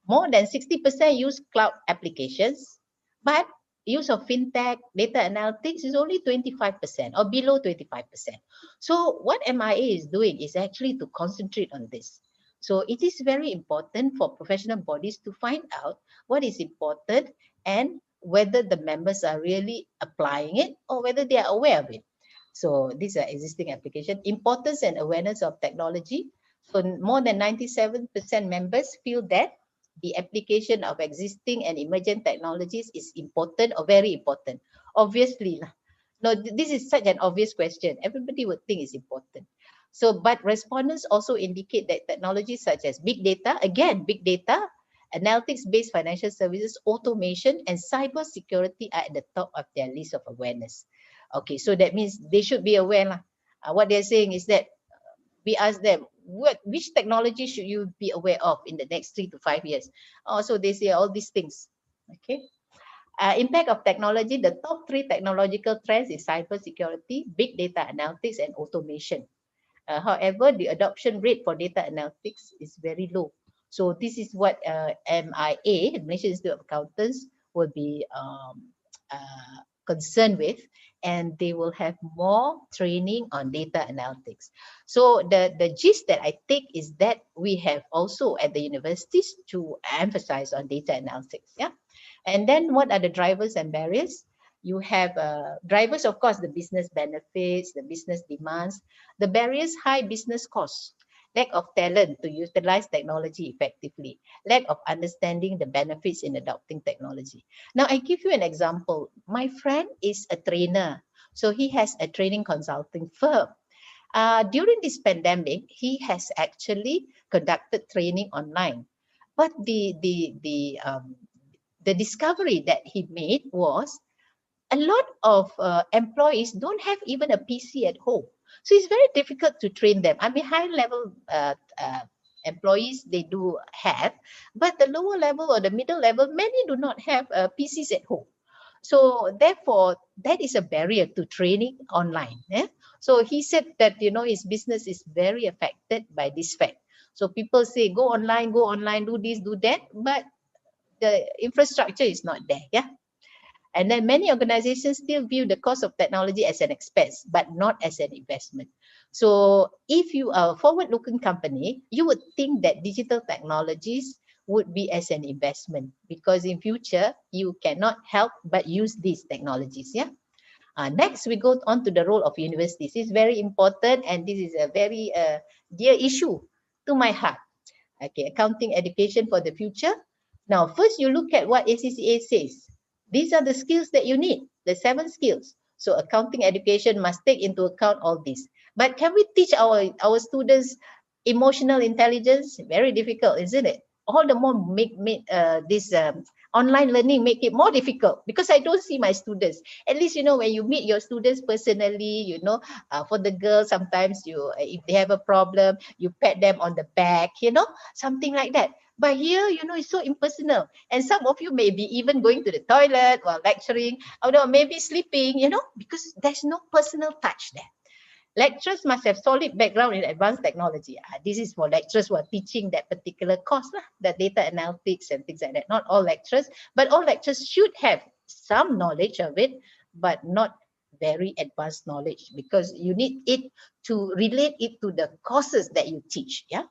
More than 60% use cloud applications, but use of fintech, data analytics is only 25% or below 25%. So what MIA is doing is actually to concentrate on this. So it is very important for professional bodies to find out what is important and whether the members are really applying it or whether they are aware of it. So these are existing applications. Importance and awareness of technology. So more than 97% members feel that the application of existing and emergent technologies is important or very important? Obviously, lah. No, this is such an obvious question. Everybody would think it's important. So, but respondents also indicate that technologies such as big data, again, big data, analytics-based financial services, automation, and cyber security are at the top of their list of awareness. Okay, so that means they should be aware lah. What they're saying is that we ask them, which technology should you be aware of in the next 3 to 5 years? So they say all these things. Okay. Impact of technology, the top 3 technological trends is cyber security, big data analytics, and automation. However, the adoption rate for data analytics is very low. So this is what MIA, Malaysia Institute of Accountants, will be concerned with, and they will have more training on data analytics. So the gist that I take is that we have also at the universities to emphasize on data analytics. Yeah. And then what are the drivers and barriers? You have drivers, of course, the business benefits, the business demands, the barriers, high business costs, lack of talent to utilize technology effectively, lack of understanding the benefits in adopting technology. Now, I give you an example. My friend is a trainer, so he has a training consulting firm. During this pandemic, he has actually conducted training online, but the discovery that he made was a lot of employees don't have even a PC at home. So it's very difficult to train them. I mean, high level employees, they do have, but the lower level or the middle level, many do not have PCs at home. So therefore, that is a barrier to training online. Yeah? So he said that, his business is very affected by this fact. So people say, go online, do this, do that, but the infrastructure is not there. Yeah. And then many organizations still view the cost of technology as an expense, but not as an investment. So if you are a forward-looking company, you would think that digital technologies would be as an investment, because in future, you cannot help but use these technologies. Yeah. Next, we go on to the role of universities. It's very important, and this is a very dear issue to my heart. Okay, accounting education for the future. Now, first you look at what ACCA says. These are the skills that you need, the 7 skills. So accounting education must take into account all this. But can we teach our students emotional intelligence? Very difficult, isn't it? All the more make this online learning make it more difficult, because I don't see my students. At least, when you meet your students personally, for the girls, sometimes if they have a problem, you pat them on the back, something like that. But here, it's so impersonal. And some of you may be even going to the toilet while lecturing, or maybe sleeping, because there's no personal touch there. Lecturers must have solid background in advanced technology. This is for lecturers who are teaching that particular course, the data analytics and things like that. Not all lecturers, but all lecturers should have some knowledge of it, but not very advanced knowledge, because you need it to relate it to the courses that you teach. Yeah.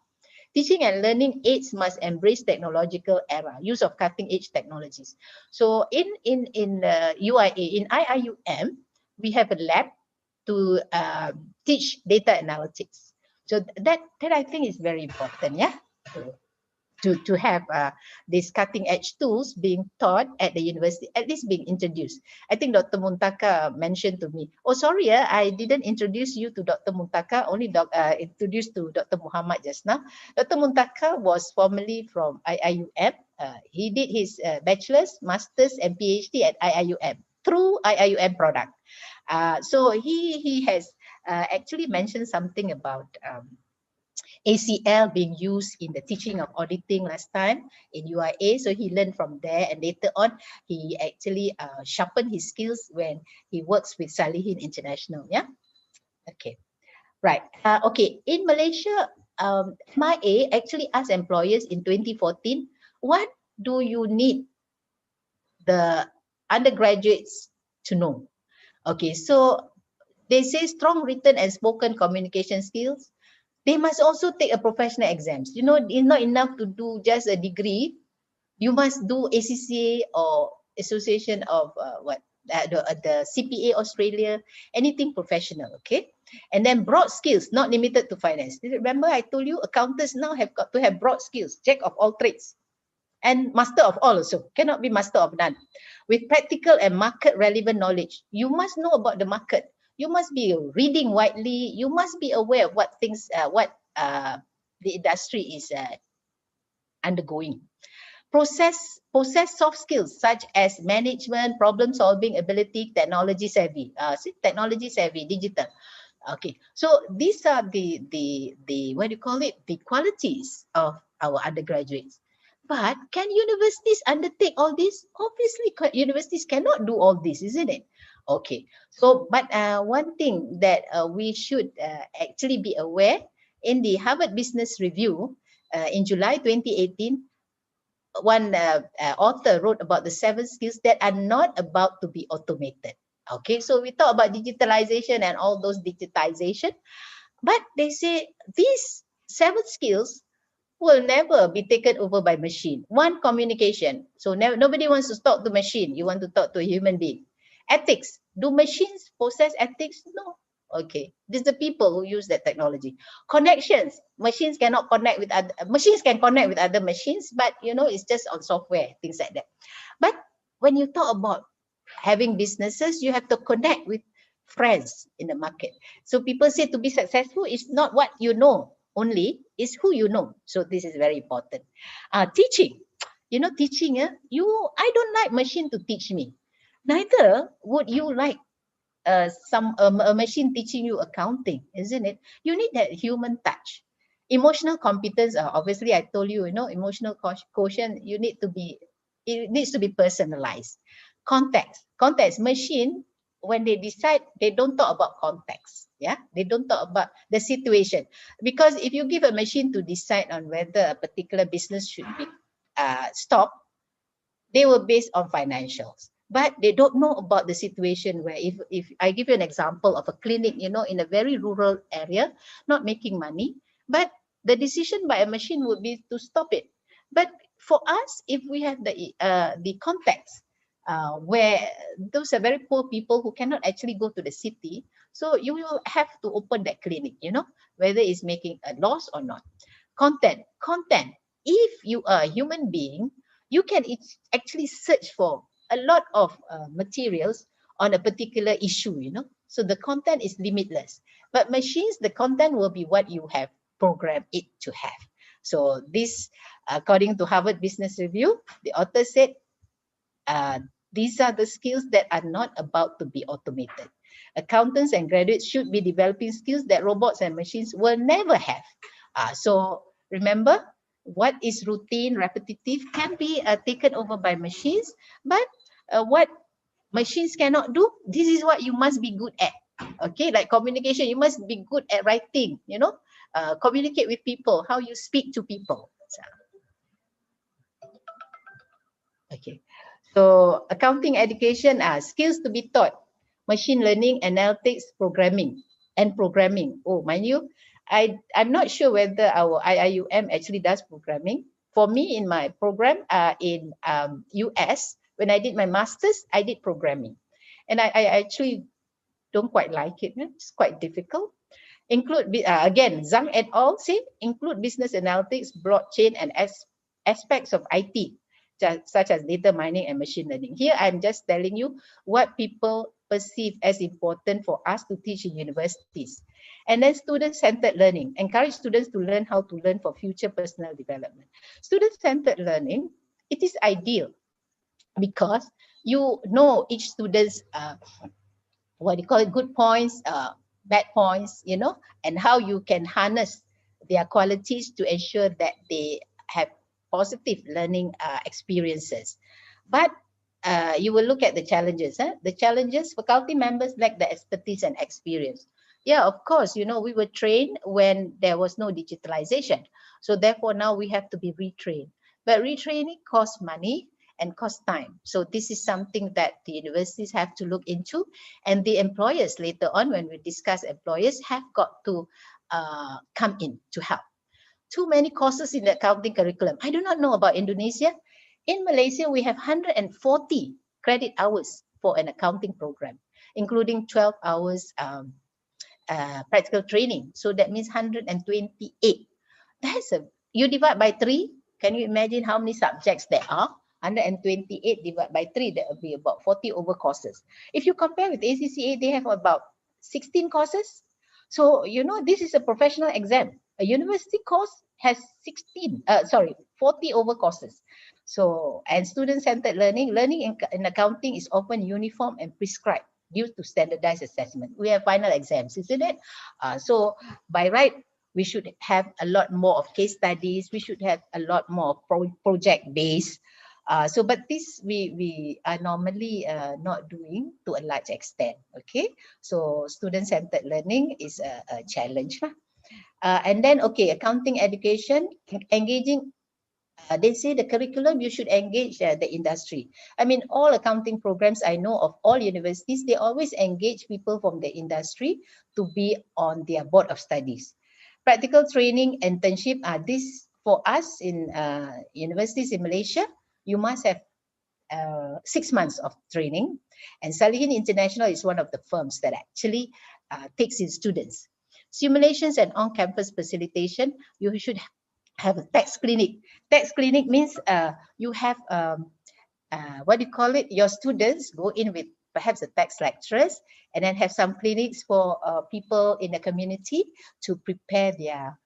Teaching and learning aids must embrace technological era, use of cutting-edge technologies. So in UIA, in IIUM, we have a lab to teach data analytics. So that I think is very important, yeah, to have these cutting-edge tools being taught at the university, at least being introduced. I think Dr. Muntaka mentioned to me, oh, sorry, I didn't introduce you to Dr. Muntaka, only introduced to Dr. Muhammad just now. Dr. Muntaka was formerly from IIUM. He did his bachelor's, master's, and PhD at IIUM through IIUM product. So he has actually mentioned something about ACL being used in the teaching of auditing last time in UIA. So he learned from there, and later on, he actually sharpened his skills when he works with Salihin International. Yeah. Okay. Right. Okay. In Malaysia, MIA actually asked employers in 2014, what do you need the undergraduates to know? Okay. So they say strong written and spoken communication skills. They must also take a professional exams. It's not enough to do just a degree. You must do ACCA or Association of the CPA Australia, anything professional, okay? And then broad skills, not limited to finance. Remember I told you accountants now have got to have broad skills, jack of all trades. and master of all also, cannot be master of none. With practical and market relevant knowledge, you must know about the market. You must be reading widely. You must be aware of what things, the industry is undergoing. Possess soft skills such as management, problem solving ability, technology savvy. Technology savvy, digital. Okay, so these are the what do you call it? The qualities of our undergraduates. But can universities undertake all this? Obviously, universities cannot do all this, isn't it? Okay, so but one thing that we should actually be aware, in the Harvard Business Review in July 2018, one author wrote about the 7 skills that are not about to be automated. Okay, so we talk about digitalization and all those digitization, but they say these 7 skills will never be taken over by machine. One, communication. So nobody wants to talk to machine. You want to talk to a human being. Ethics. Do machines possess ethics? No. Okay. These are the people who use that technology. Connections. Machines cannot connect with other machines, can connect with other machines, but you know, it's just on software, things like that. But when you talk about having businesses, you have to connect with friends in the market. So people say to be successful is not what you know only, is who you know. So this is very important. Teaching. You know, teaching, I don't like machine to teach me. Neither would you like a machine teaching you accounting, isn't it? You need that human touch. Emotional competence, obviously I told you, emotional quotient, it needs to be personalized. Context, machine, when they decide, they don't talk about context. Yeah, they don't talk about the situation, because if you give a machine to decide on whether a particular business should be stopped, they were based on financials, but they don't know about the situation where, if I give you an example of a clinic, in a very rural area, not making money, but the decision by a machine would be to stop it. But for us, if we have the context, where those are very poor people who cannot actually go to the city, so you will have to open that clinic, whether it's making a loss or not. Content. If you are a human being, you can actually search for a lot of materials on a particular issue, So the content is limitless. But machines, the content will be what you have programmed it to have. So this, according to Harvard Business Review, the author said, these are the skills that are not about to be automated. Accountants and graduates should be developing skills that robots and machines will never have. So remember, what is routine, repetitive can be taken over by machines, but what machines cannot do, this is what you must be good at. Okay, like communication, you must be good at writing, communicate with people, how you speak to people. Okay, so accounting education are skills to be taught: machine learning, analytics, programming. Oh, mind you, I'm not sure whether our IIUM actually does programming. For me, in my program in US, when I did my master's, I did programming, and I actually don't quite like it. It's quite difficult. Again, Zhang et al. Say include business analytics, blockchain, and aspects of IT, such as data mining and machine learning. Here, I'm just telling you what people perceive as important for us to teach in universities. And then student-centered learning. Encourage students to learn how to learn for future personal development. Student-centered learning, it is ideal because you know each student's what do you call it, good points, bad points, and how you can harness their qualities to ensure that they have positive learning experiences. But you will look at the challenges. The challenges, faculty members lack the expertise and experience. Yeah, of course, we were trained when there was no digitalization. So therefore now we have to be retrained. But retraining costs money and cost time. So this is something that the universities have to look into, and the employers later on, when we discuss employers, have got to come in to help. Too many courses in the accounting curriculum. I do not know about Indonesia. In Malaysia, we have 140 credit hours for an accounting program, including 12 hours practical training. So that means 128. You divide by 3, Can you imagine how many subjects there are? 128 divided by 3, that will be about 40 over courses. If you compare with ACCA, they have about 16 courses. So, you know, this is a professional exam. A university course has 40 over courses. So, and student-centered learning in accounting is often uniform and prescribed due to standardized assessment. We have final exams, isn't it? So, by right, we should have a lot more of case studies. We should have a lot more project-based. But this we are normally not doing to a large extent. Okay, so student-centered learning is a challenge. And then, okay, accounting education, engaging. They say the curriculum, you should engage the industry. I mean, all accounting programs I know of, all universities, they always engage people from the industry to be on their board of studies. Practical training, internship, this for us in universities in Malaysia, you must have 6 months of training. And Salihin International is one of the firms that actually takes in students. Simulations and on-campus facilitation, you should have a tax clinic. Tax clinic means you have, what do you call it? Your students go in with perhaps a tax lecturers and then have some clinics for people in the community to prepare their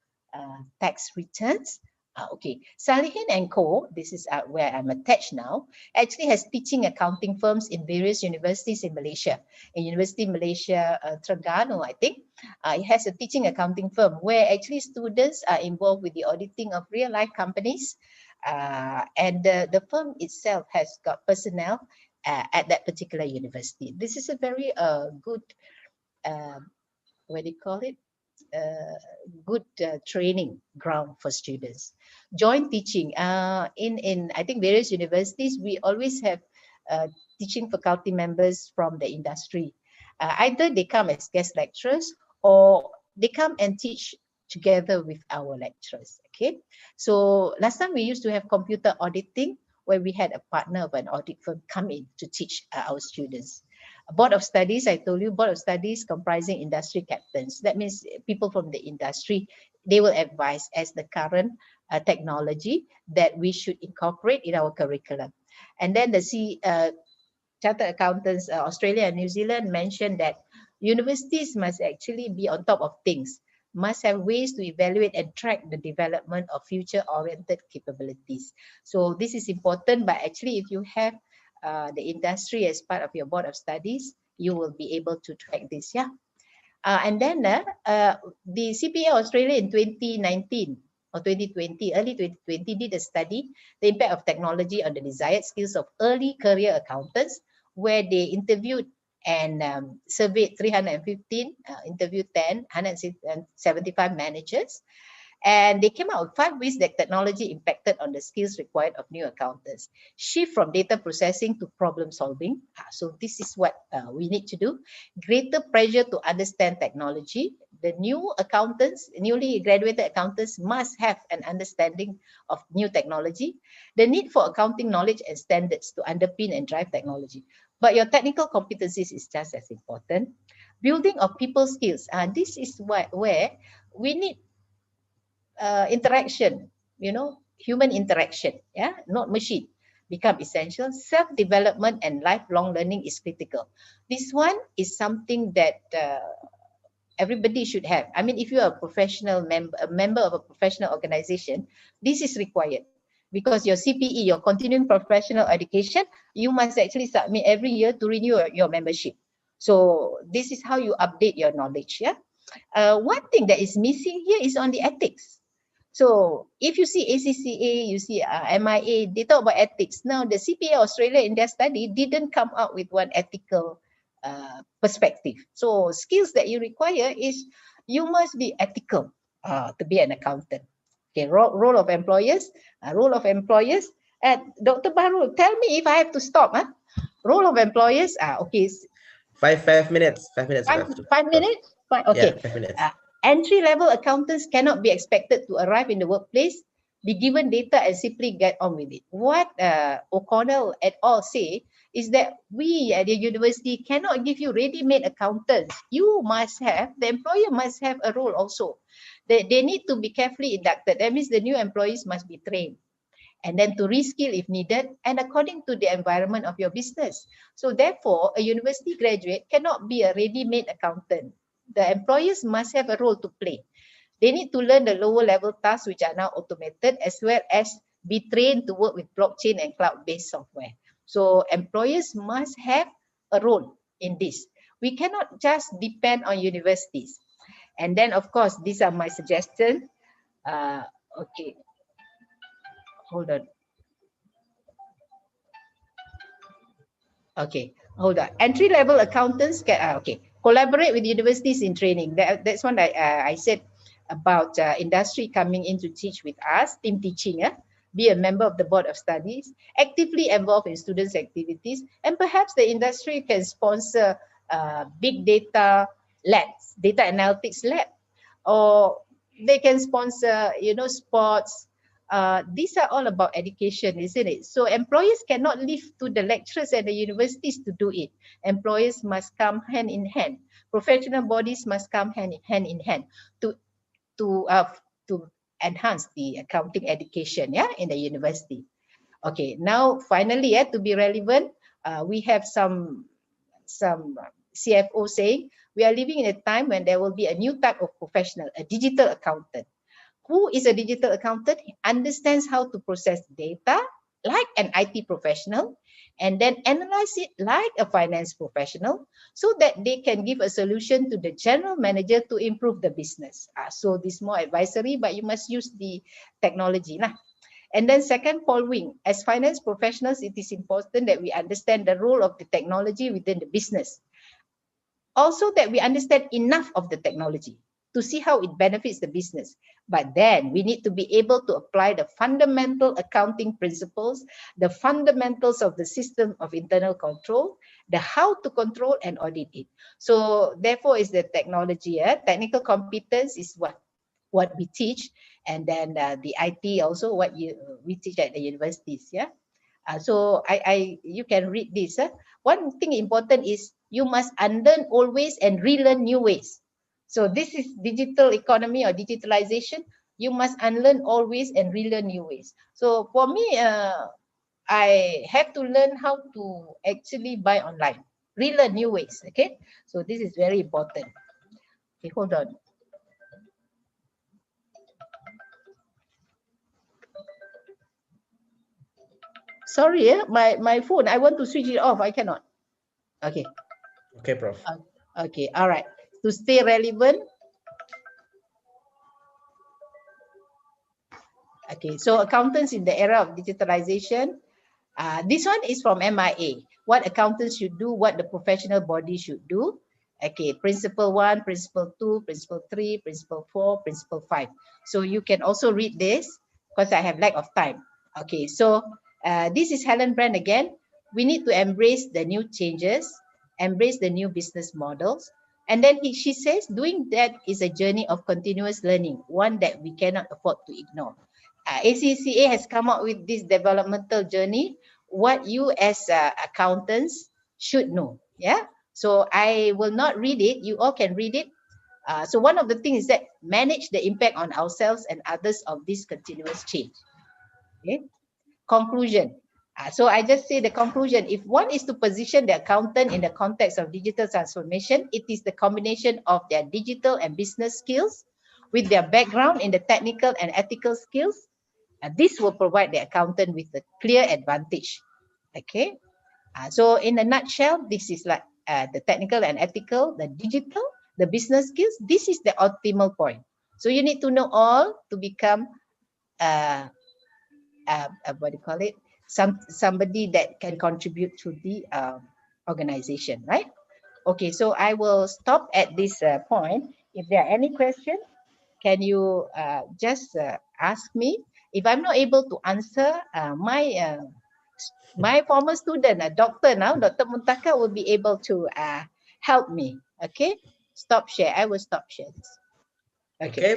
tax returns. Okay, Salihin and Co, this is where I'm attached now, actually has teaching accounting firms in various universities in Malaysia. In University Malaysia, Terengganu, I think, it has a teaching accounting firm where actually students are involved with the auditing of real life companies. And the firm itself has got personnel at that particular university. This is a very good, what do you call it? Good training ground for students. Joint teaching. In I think various universities, we always have teaching faculty members from the industry. Either they come as guest lecturers or they come and teach together with our lecturers. Okay, so last time we used to have computer auditing where we had a partner of an audit firm come in to teach our students. A board of studies, I told you, board of studies comprising industry captains. That means people from the industry, they will advise as the current technology that we should incorporate in our curriculum. And then the Chartered Accountants, Australia and New Zealand mentioned that universities must actually be on top of things, must have ways to evaluate and track the development of future-oriented capabilities. So this is important, but actually if you have the industry as part of your board of studies, you will be able to track this. Yeah. And then the CPA Australia in 2019 or 2020, early 2020, did a study, the impact of technology on the desired skills of early career accountants, where they interviewed and surveyed 315, interviewed 175 managers. And they came out with 5 ways that technology impacted on the skills required of new accountants. Shift from data processing to problem solving. So this is what we need to do. Greater pressure to understand technology. The new accountants, newly graduated accountants must have an understanding of new technology. The need for accounting knowledge and standards to underpin and drive technology. But your technical competencies is just as important. Building of people skills. This is where we need interaction, you know, human interaction, yeah, not machine, become essential. Self-development and lifelong learning is critical. This one is something that everybody should have. I mean, if you are a professional a member of a professional organization, this is required because your CPE, your continuing professional education, you must actually submit every year to renew your membership. So this is how you update your knowledge. Yeah. One thing that is missing here is on the ethics. So if you see ACCA, you see MIA, they talk about ethics. Now the CPA Australia in their study didn't come out with one ethical perspective. So skills that you require is you must be ethical to be an accountant. Okay, role of employers, And Dr. Baru, tell me if I have to stop. Role of employers, okay. 5 minutes. 5 minutes. 5 minutes? Okay. Yeah, 5 minutes. Entry-level accountants cannot be expected to arrive in the workplace, be given data and simply get on with it. What O'Connell et al. Say is that we at the university cannot give you ready-made accountants. You must have, the employer must have a role also. They need to be carefully inducted. That means the new employees must be trained. and then to reskill if needed, and according to the environment of your business. So therefore, a university graduate cannot be a ready-made accountant. The employers must have a role to play. They need to learn the lower level tasks which are now automated, as well as be trained to work with blockchain and cloud-based software. So employers must have a role in this. We cannot just depend on universities. And then, of course, these are my suggestions. Okay, hold on. Okay, hold on. Entry-level accountants can okay, collaborate with universities in training. That's one I said about industry coming in to teach with us, team teaching. Be a member of the board of studies, actively involved in students' activities, and perhaps the industry can sponsor big data labs, data analytics lab, or they can sponsor, sports. These are all about education, isn't it? So employers cannot leave to the lecturers at the universities to do it. Employers must come hand in hand. Professional bodies must come hand in hand to to uh, to enhance the accounting education, in the university. Okay, now finally, to be relevant, we have some CFO saying we are living in a time when there will be a new type of professional, a digital accountant. Who is a digital accountant? He understands how to process data like an IT professional and then analyze it like a finance professional so that they can give a solution to the general manager to improve the business. So this is more advisory, but you must use the technology. And then second, following, as finance professionals, it is important that we understand the role of the technology within the business. Also that we understand enough of the technology to see how it benefits the business. But then we need to be able to apply the fundamental accounting principles, the fundamentals of the system of internal control, the how to control and audit it. So therefore is the technology, technical competence is what we teach, and then the IT also what we teach at the universities. So you can read this. One thing important is you must unlearn always and relearn new ways. So this is digital economy or digitalization. You must unlearn always and relearn new ways. So for me, I have to learn how to actually buy online, relearn new ways. Okay, so this is very important. Okay, hold on. Sorry, my phone. I want to switch it off. I cannot. Okay. Okay, Prof. Okay. All right. To stay relevant. Okay. So accountants in the era of digitalization. This one is from MIA. What accountants should do, what the professional body should do. Okay. Principle 1, Principle 2, Principle 3, Principle 4, Principle 5. So you can also read this because I have lack of time. Okay. So this is Helen Brand again. We need to embrace the new changes, embrace the new business models. And then she says, doing that is a journey of continuous learning, one that we cannot afford to ignore. ACCA has come up with this developmental journey, what you as accountants should know. So I will not read it. You all can read it. So one of the things is that manage the impact on ourselves and others of this continuous change. Okay. Conclusion. So I just say the conclusion. If one is to position the accountant in the context of digital transformation, it is the combination of their digital and business skills with their background in the technical and ethical skills. This will provide the accountant with a clear advantage. Okay. So in a nutshell, this is like the technical and ethical, the digital, the business skills. This is the optimal point. So you need to know all to become what do you call it? Somebody that can contribute to the organization, right? Okay, so I will stop at this point. If there are any questions, can you just ask me? If I'm not able to answer, my former student, a doctor now, Dr. Muntaka will be able to help me. Okay, stop share. I will stop share this. Okay,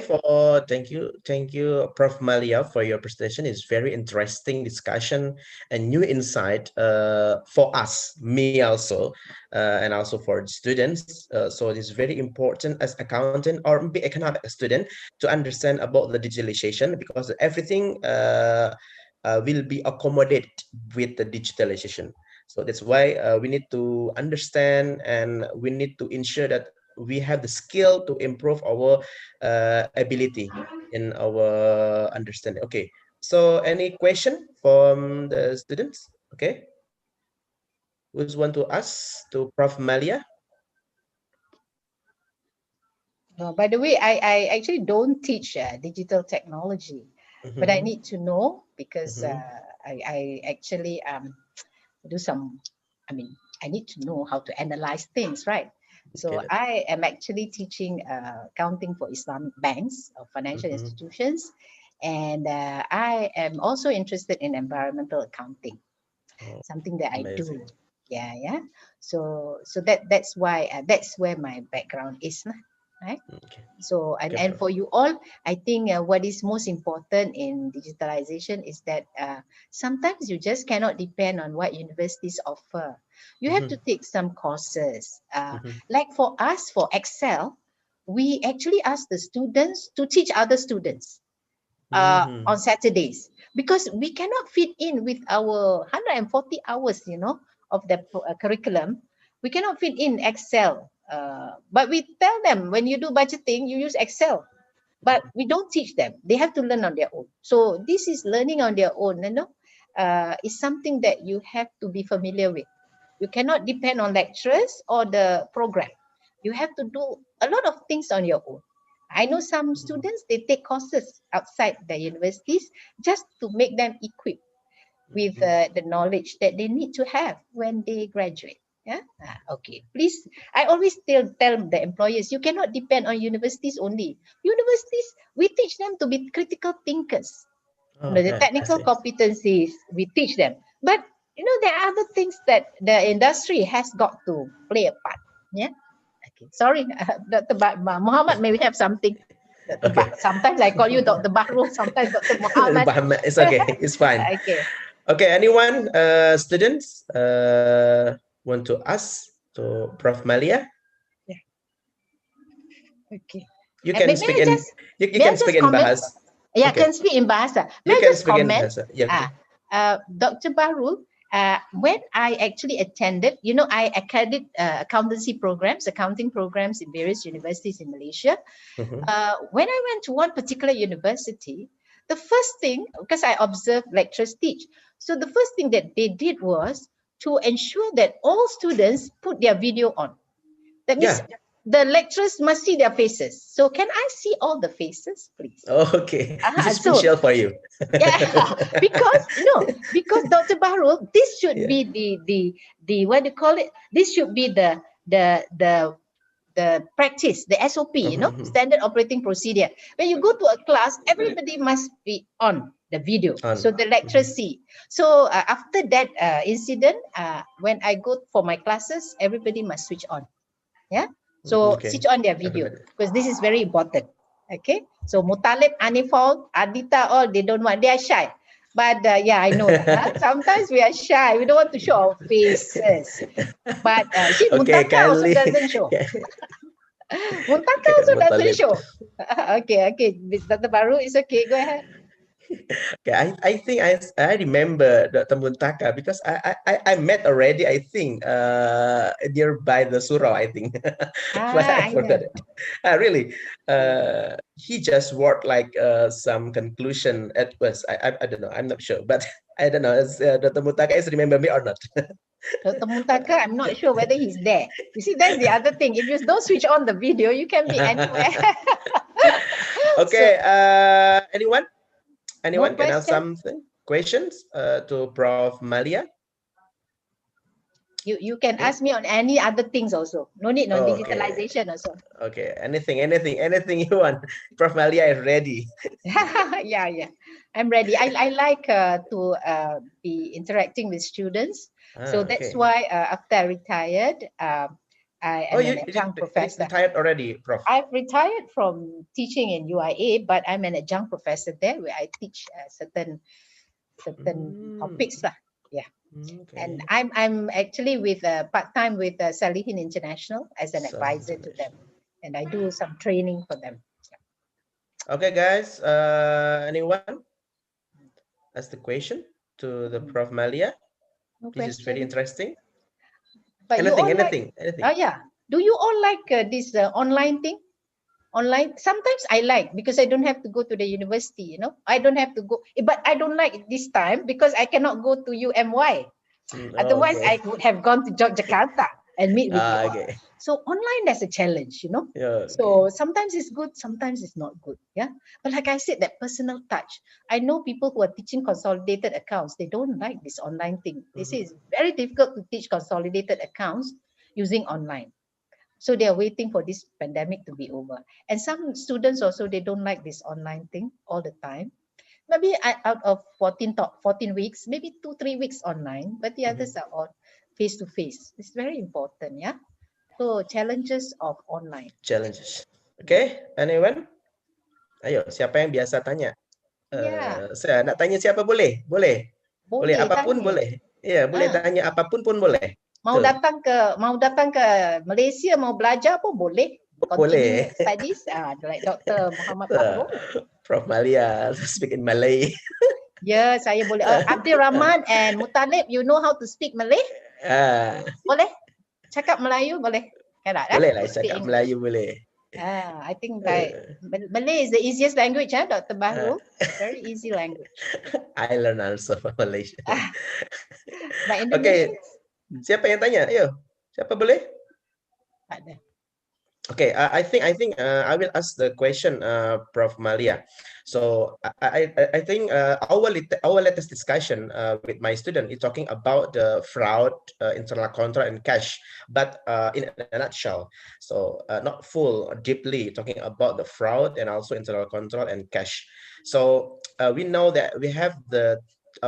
thank you, Prof. Maliah, for your presentation. It's very interesting discussion and new insight for us, me also, and also for students. So it is very important as accountant or maybe economic student to understand about the digitalization because everything will be accommodated with the digitalization. So that's why we need to understand, and we need to ensure that we have the skill to improve our ability in our understanding. Okay, so any question from the students? Okay, who's want to ask to Prof. Maliah? By the way, I actually don't teach digital technology, but I need to know because I actually do some, I mean, I need to know how to analyze things, right? So Okay. I am actually teaching accounting for Islamic banks or financial institutions. And I am also interested in environmental accounting, Oh, something that I do. amazing. Yeah. So that's why that's where my background is, right? Okay. So Okay, and Prof. for you all, I think what is most important in digitalization is that sometimes you just cannot depend on what universities offer. You have to take some courses. Like for us, for Excel, we actually ask the students to teach other students on Saturdays, because we cannot fit in with our 140 hours, of the curriculum. We cannot fit in Excel. But we tell them, when you do budgeting, you use Excel. But we don't teach them. They have to learn on their own. So this is learning on their own, is something that you have to be familiar with. You cannot depend on lecturers or the program. You have to do a lot of things on your own. I know some students, they take courses outside the universities just to make them equipped with the knowledge that they need to have when they graduate. Yeah. Okay. Please, I always tell the employers, you cannot depend on universities only. Universities, we teach them to be critical thinkers. Oh, The okay, I technical see. competencies, we teach them. But there are other things that the industry has got to play a part. Yeah. Okay. Sorry, Dr. Muhammad, may we have something? Dr. Okay. Sometimes I call you Dr. Bahrul, sometimes Dr. Muhammad. It's okay. It's fine. Okay. Okay. Anyone, students, want to ask to Prof. Maliah? Yeah. Okay. You can speak in. You May I can speak just in comment? Bahasa. Yeah, Okay. can speak in Bahasa. You May I can just speak in comment? Bahasa. Yeah. Okay. Dr. Bahrul, when I actually attended, I accredited accountancy programs, accounting programs in various universities in Malaysia. When I went to one particular university, the first thing, because I observed lecturers teach, so the first thing that they did was to ensure that all students put their video on. That means Yeah. the lecturers must see their faces. So can I see all the faces, please? Okay. This is So special for you. yeah, because Dr. Bahrul, this should be the what do you call it? This should be the practice, the SOP, standard operating procedure. When you go to a class, everybody must be on the video, so the lecturers see. So after that incident, when I go for my classes, everybody must switch on. Yeah. So switch on their video, because this is very important. Okay. So Mutalib, Anifal, Adita, all they don't want. They are shy. But yeah, I know that. Sometimes we are shy. We don't want to show our faces. But see, Okay, Muntaka also kindly. doesn't show. Muntaka Okay, also doesn't Mutalib. show. Okay. Dr. Baru, it's okay. Go ahead. Okay, I think I remember Dr. Muntaka because I met already, I think, nearby the surau, I think. But I I know. forgot it. Really, he just wrote like some conclusion at first. I don't know. I'm not sure, but I don't know. Dr. Muntaka is remember me or not. Dr. Muntaka, I'm not sure whether he's there. You see, that's the other thing. If you don't switch on the video, you can be anywhere. Okay. Anyone? More Anyone can ask questions? something? Questions to Prof. Maliah? You can ask me on any other things also. No need on Okay. digitalization also. Okay. Anything you want. Prof. Maliah is ready. Yeah. I'm ready. I like to be interacting with students. So that's Okay. why after I retired, I am an adjunct professor. Retired already, Prof. I've retired from teaching in UIA, but I'm an adjunct professor there where I teach certain topics lah. Yeah. Okay. And I'm actually with part-time with Salihin International as an advisor to them, and I do some training for them. Okay, guys. Anyone? ask the question to the Mm. Prof. Maliah? No This is very question. interesting. But you all like, Anything. yeah. Do you all like this online thing? Online, sometimes I like because I don't have to go to the university, you know. I don't have to go, but I don't like this time because I cannot go to UMY. Otherwise, Okay. I would have gone to Yogyakarta and meet with you all. Okay. So online, that's a challenge, you know. Yeah, okay. So sometimes it's good, sometimes it's not good. Yeah. But like I said, that personal touch. I know people who are teaching consolidated accounts, they don't like this online thing. They say it's very difficult to teach consolidated accounts using online. So they are waiting for this pandemic to be over. And some students also, they don't like this online thing all the time. Maybe out of 14 weeks, maybe 2, 3 weeks online, but the others are all face to face. It's very important, yeah. So challenges of online. Challenges. Okay, anyone? Ayo, siapa yang biasa tanya? Yeah, Saya nak tanya siapa boleh? Boleh. Boleh, boleh apapun tanya. boleh. Ya, boleh Ah, tanya apapun pun boleh. mau Betul. datang ke Malaysia, mau belajar pun boleh. Continue Boleh. studies, like Dr. Muhammad Fahru. Prof. Maliah speak in Malay. Ya, saya boleh. Abdul Rahman and Mutalib, you know how to speak Malay? Ah, Boleh? Cakap Melayu boleh? Cannot, boleh lah Speak cakap English. Melayu boleh. I think Malay is the easiest language, Dr. Bahru. Very easy language. I learn also from Malaysia. But Okay, Indonesian, siapa yang tanya? Ayo, siapa boleh? tak ada. Okay, I think I will ask the question, Prof. Maliah. So I think our latest discussion with my student is talking about the fraud, internal control, and cash, but in a nutshell. So not full, deeply talking about the fraud and also internal control and cash. So we know that we have the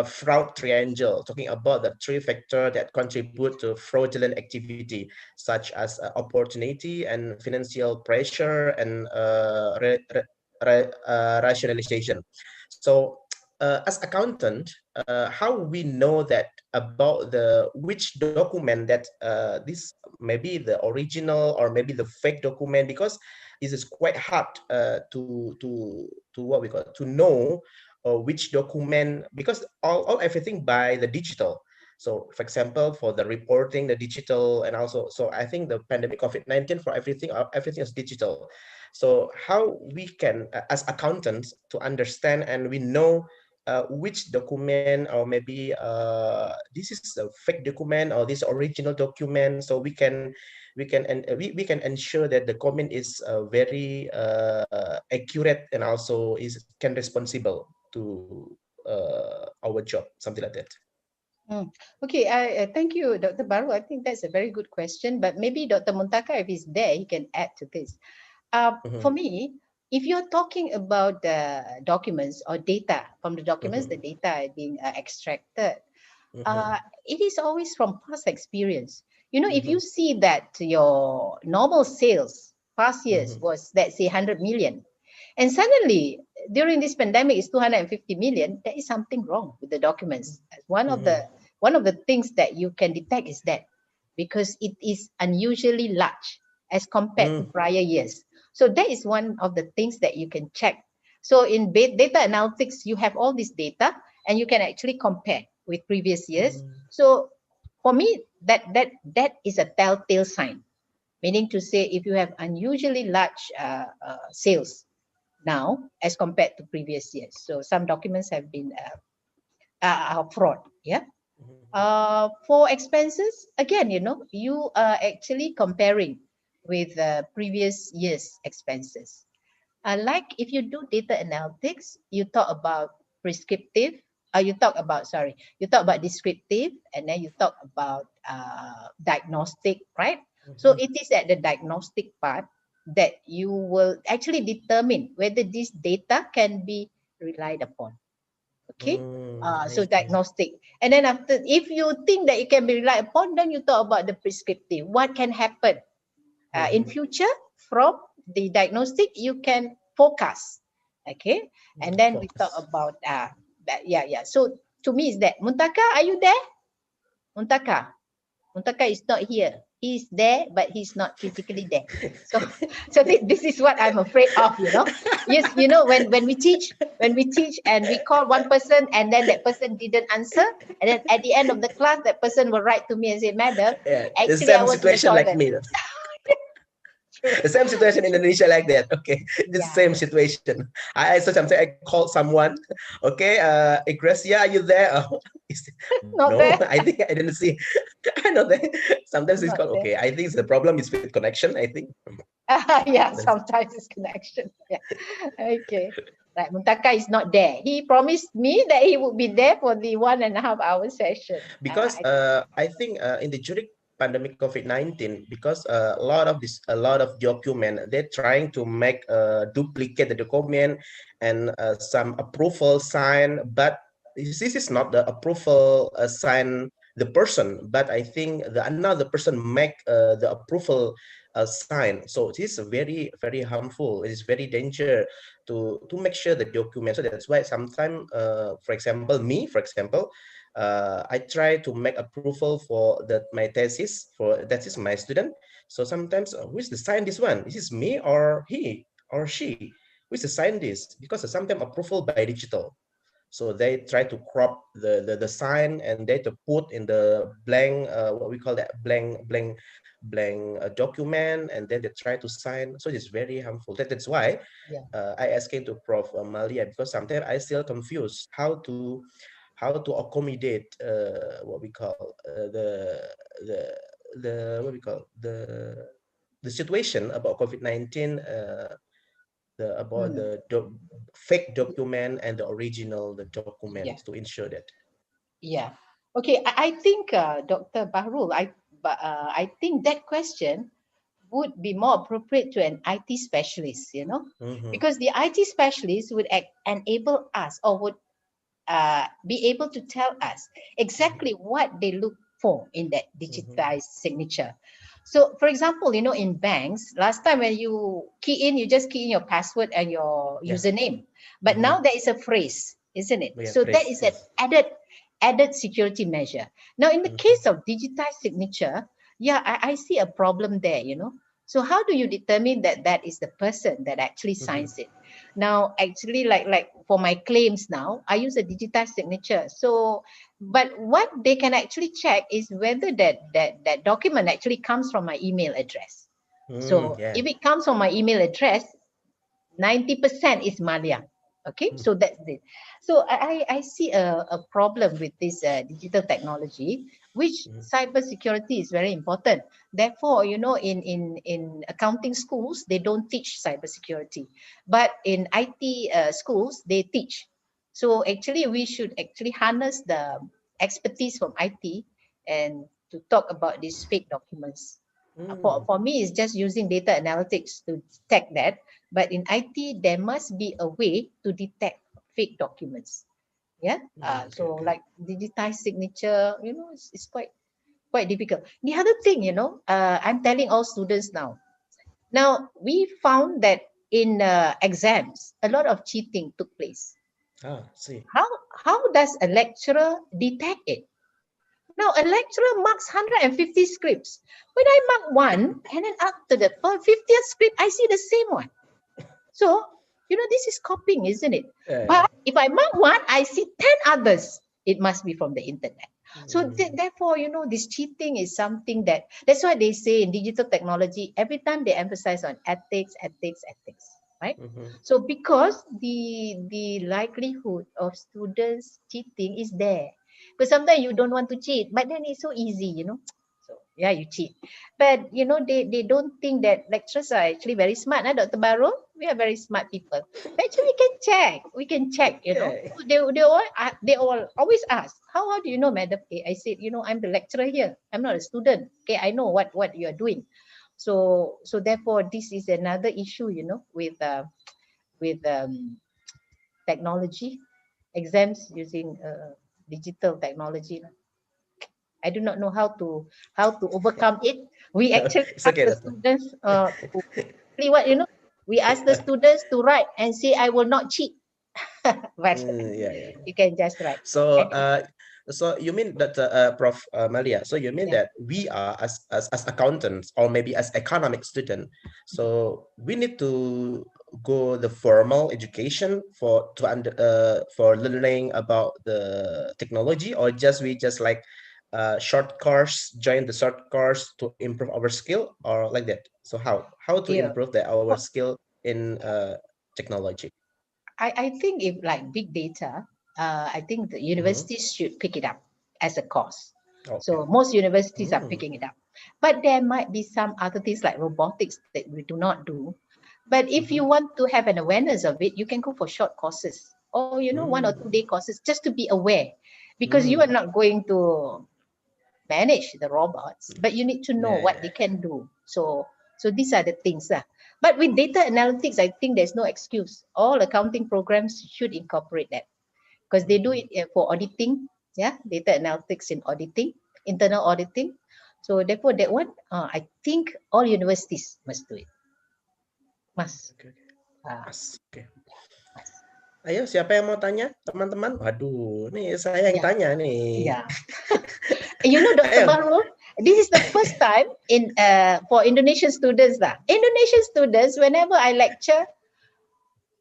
fraud triangle, talking about the three factors that contribute to fraudulent activity, such as opportunity and financial pressure and rationalization. So as accountant, how we know that about the which document that this maybe the original or maybe the fake document, because this is quite hard to what we call to know which document, because all everything by the digital. So for example, for the reporting, the digital, and also, so I think the pandemic COVID-19 for everything is digital. So how we can, as accountants, to understand and we know which document, or maybe this is a fake document or this original document, so we can ensure that the comment is very accurate and also is can responsible to our job, something like that. Okay, I thank you, Dr. Baru. I think that's a very good question, but maybe Dr. Muntaka, if he's there, he can add to this. For me, if you're talking about the documents or data, from the documents, the data being extracted, it is always from past experience. You know, if you see that your normal sales past years was, let's say, 100 million, and suddenly during this pandemic is 250 million, there is something wrong with the documents. One of the things that you can detect is that because it is unusually large as compared to prior years. So that is one of the things that you can check. So in data analytics, you have all this data and you can actually compare with previous years. So for me, that is a telltale sign, meaning to say if you have unusually large sales now as compared to previous years. So some documents have been fraud. Yeah. For expenses, again, you know, you are actually comparing with previous year's expenses. Like if you do data analytics, you talk about prescriptive, you talk about descriptive, and then you talk about diagnostic, right? So it is at the diagnostic part that you will actually determine whether this data can be relied upon. Okay, so diagnostic, and then after, if you think that it can be relied upon, then you talk about the prescriptive. What can happen in future from the diagnostic? You can forecast. Okay, and then we talk about that. Yeah. So to me is that Muntaka, are you there? Muntaka is not here. he's there, but he's not physically there. So, so this is what I'm afraid of, you know. Yes, you know, when we teach and we call one person and then that person didn't answer, and then at the end of the class, that person will write to me and say, Madam, Yeah, the actually I same was in the situation like toilet. me. The same situation in Indonesia like that. Okay, the Yeah. same situation. So sometimes I call someone. Okay, Igrecia, are you there? Not No, there. I think I didn't see. I know that sometimes it's Not called. there. Okay, I think the problem is with connection. I think. Yeah, sometimes it's connection. Yeah. Okay. Right, Muntaka is not there. He promised me that he would be there for the 1.5 hour session. Because I think in the during pandemic COVID-19, because a lot of document they're trying to make duplicate the document and some approval sign, but this is not the approval sign the person, but I think the another person make the approval sign. So it is very harmful. It is very danger to make sure the document. So that's why sometimes, for example, I try to make approval for my thesis my student. So sometimes who is the sign this one? Is this me or he or she? Who is the sign this? Because sometimes approval by digital. So they try to crop the sign and they to put in the blank what we call that blank document, and then they try to sign. So it's very harmful. That's why Yeah. I asking to Prof. Maliah, because sometimes I still confused how to accommodate what we call the what we call the situation about COVID-19, about Hmm. fake document and the original the Yeah. documents to ensure that. Yeah. Okay. I think, Dr. Bahrul, I think that question would be more appropriate to an IT specialist, you know, Mm-hmm. because the IT specialist would enable us or would be able to tell us exactly what they look for in that digitized signature. So, for example, you know, in banks, last time when you you just key in your password and your Yeah. username. But Mm-hmm. now there is a phrase, isn't it? Yeah, So that phrase, is an yes. added security measure. Now, in the Mm-hmm. case of digitized signature, yeah, I see a problem there, you know. So how do you determine that that is the person that actually Mm-hmm. signs it? Now, actually, like for my claims now, I use a digitized signature. So, but what they can actually check is whether that document actually comes from my email address. So Yeah. if it comes from my email address, 90% is Maliah. Okay, so that's it. So I see a problem with this digital technology, which Mm-hmm. cybersecurity is very important. Therefore, you know, in accounting schools, they don't teach cybersecurity, but in IT schools, they teach. So actually, we should actually harness the expertise from IT and to talk about these fake documents. For me, it's just using data analytics to detect that. But in IT, there must be a way to detect fake documents. Yeah. Okay, So okay. like digitized signature, you know, it's quite difficult. The other thing, you know, I'm telling all students now. Now we found that in exams, a lot of cheating took place. See. How does a lecturer detect it? Now, a lecturer marks 150 scripts. When I mark one, and then after the 50th script, I see the same one. So, you know, this is copying, isn't it? Yeah. But if I mark one, I see 10 others. It must be from the internet. So, therefore, you know, this cheating is something that's why they say in digital technology, every time they emphasize on ethics, right? Mm-hmm. So, because the likelihood of students cheating is there. Because sometimes you don't want to cheat, but then it's so easy, you know. So, yeah, you cheat. But, you know, they don't think that lecturers are actually very smart, Dr. Baro. We are very smart people. But actually, we can check. We can check, you know. Yeah. They all always ask, how do you know, madam? Okay, I said, you know, I'm the lecturer here. I'm not a student. Okay, I know what you are doing. So therefore, this is another issue, you know, with technology, exams using digital technology. I do not know how to overcome it. We actually It's ask okay, the doctor. students to actually what you know. We ask the students to write and say, "I will not cheat." But Yeah, yeah. you can just write. So And So you mean that, Prof. Maliah, so you mean Yeah. that we are as accountants or maybe as economic student, so we need to go the formal education for learning about the technology, or we just like short course, join the short course to improve our skill, or like that? So how to Yeah. improve our skill in technology? I think if like big data, I think the Mm-hmm. universities should pick it up as a course. Okay. So most universities are Mm. picking it up. But there might be some other things like robotics that we do not do. But if you Mm-hmm. want to have an awareness of it, you can go for short courses or, 1 or 2 day Mm. courses just to be aware, because you are Mm. not going to manage the robots, but you need to know Yeah, what yeah. they can do. So these are the things. But with data analytics, I think there's no excuse. All accounting programs should incorporate that because they do Mhm. it for auditing, yeah, data analytics in auditing, internal auditing. So therefore, that one, I think all universities must do it. Must. Okay, okay. Uh, Oke. must. Ayo, siapa yang mau tanya, teman-teman? Waduh, nih saya yang Yeah, tanya nih. yeah. Dr. Ayo. Bahrul, this is the first time in for Indonesian students lah. Indonesian students, whenever I lecture,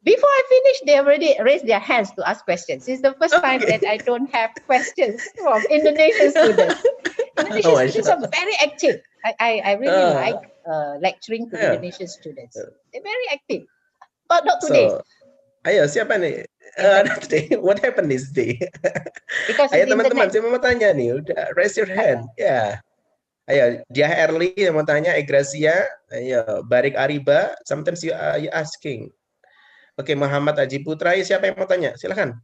before I finish, they already raise their hands to ask questions. It's the first time Oke. that I don't have questions from Indonesian students. Oh, Indonesian Masya students are Allah. very active. I really like Ah, lecturing to ayo. Indonesian students. They're very active. But not today. So, ayo siapa nih? Yes, Today, what happened this day? because Ayo it's teman-teman, internet. saya mau tanya nih. Udah, raise your hand. Ya. Ayo, dia Early yang mau tanya, Gracia. Ayo, Barik Ariba. Sometimes you asking. Oke, Muhammad Aji Putra. Ayo, siapa yang mau tanya? Silakan.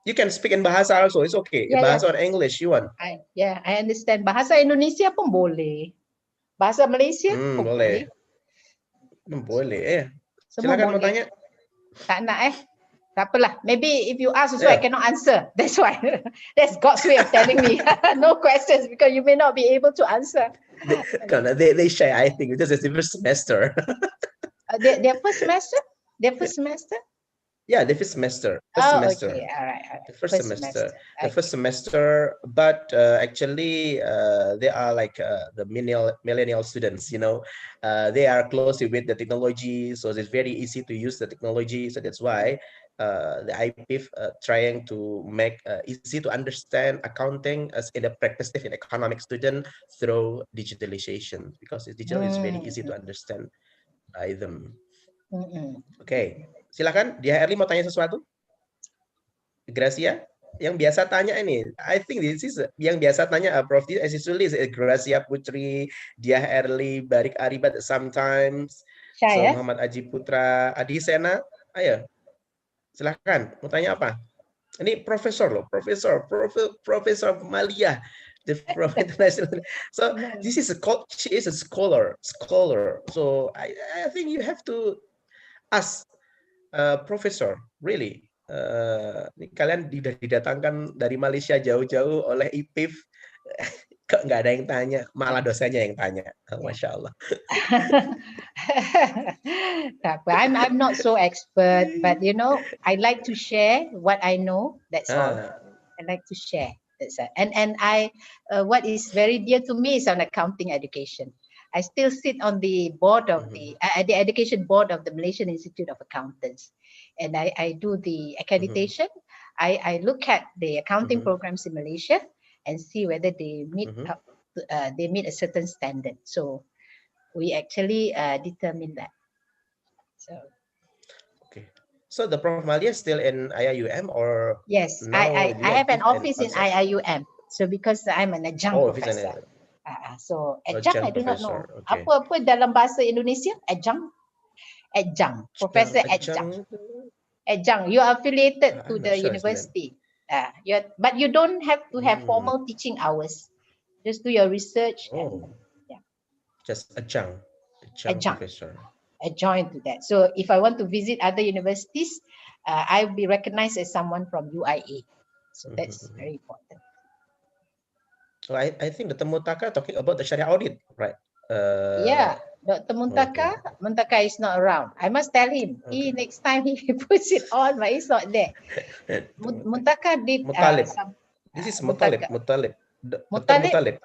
You can speak in bahasa also. It's okay. Yeah, yeah. Bahasa or English you want. I understand. Bahasa Indonesia pun boleh. Bahasa Malaysia pun boleh. Boleh. Boleh. Semua Silakan mau boleh. tanya. Tak nak Tak apalah. Maybe if you ask also, I Ayo. cannot answer. That's why. That's God's way of telling me. No questions because you may not be able to answer. They shy, I think, because it's the first semester. Their first semester? Their first semester? Yeah, the first semester. Okay. All right. The first First semester. semester. The first semester, but actually, they are like the millennial students. They are closely with the technology, so it's very easy to use the technology. So that's why the IPIF trying to make easy to understand accounting as in the perspective in economic student through digitalization, because digital is very easy to understand by them. Oke, silakan. Dia Erli mau tanya sesuatu? Gracia, yang biasa tanya ini, I think this is yang biasa tanya, Prof. As usually is Gracia Putri, Dia Erli, Barik Aribat sometimes. Syah So ya? Muhammad Aji Putra, Adi Sena, ayo, silakan. Mau tanya apa? Ini profesor loh, Profesor Maliah, the Prof International. So this is she is a scholar. So I think you have to ask Profesor, really. Ini kalian sudah didatangkan dari Malaysia jauh-jauh oleh IPIF, kok nggak ada yang tanya, malah dosennya yang tanya. Masya Allah. I'm not so expert, but I like to share what I know. That's all. I like to share. That's it. And what is very dear to me is on accounting education. I still sit on the board of the education board of the Malaysian Institute of Accountants, and I do the accreditation. I look at the accounting programs in Malaysia and see whether they meet they meet a certain standard. So we actually determine that. So Okay. So the Prof Malia still in IIUM or yes, now I have an office in outside? IIUM. So because I'm an adjunct professor. So adjunct, I do not know. Okay. Apa dalam bahasa Indonesia? Adjunct. Professor adjunct. Adjunct. You are affiliated to the university. But you don't have to have formal teaching hours. Just do your research. Just adjunct professor. Adjoined to that. So if I want to visit other universities, I'll be recognized as someone from UIA. So that's very important. So I think Dr. Mutaka talking about the Sharia audit, right? Yeah, Dr. Muntaka is not around. I must tell him. Next time he puts it on, but he's not there. Muntaka did This is Mutalib. Mutalib. Dr. Mutalib.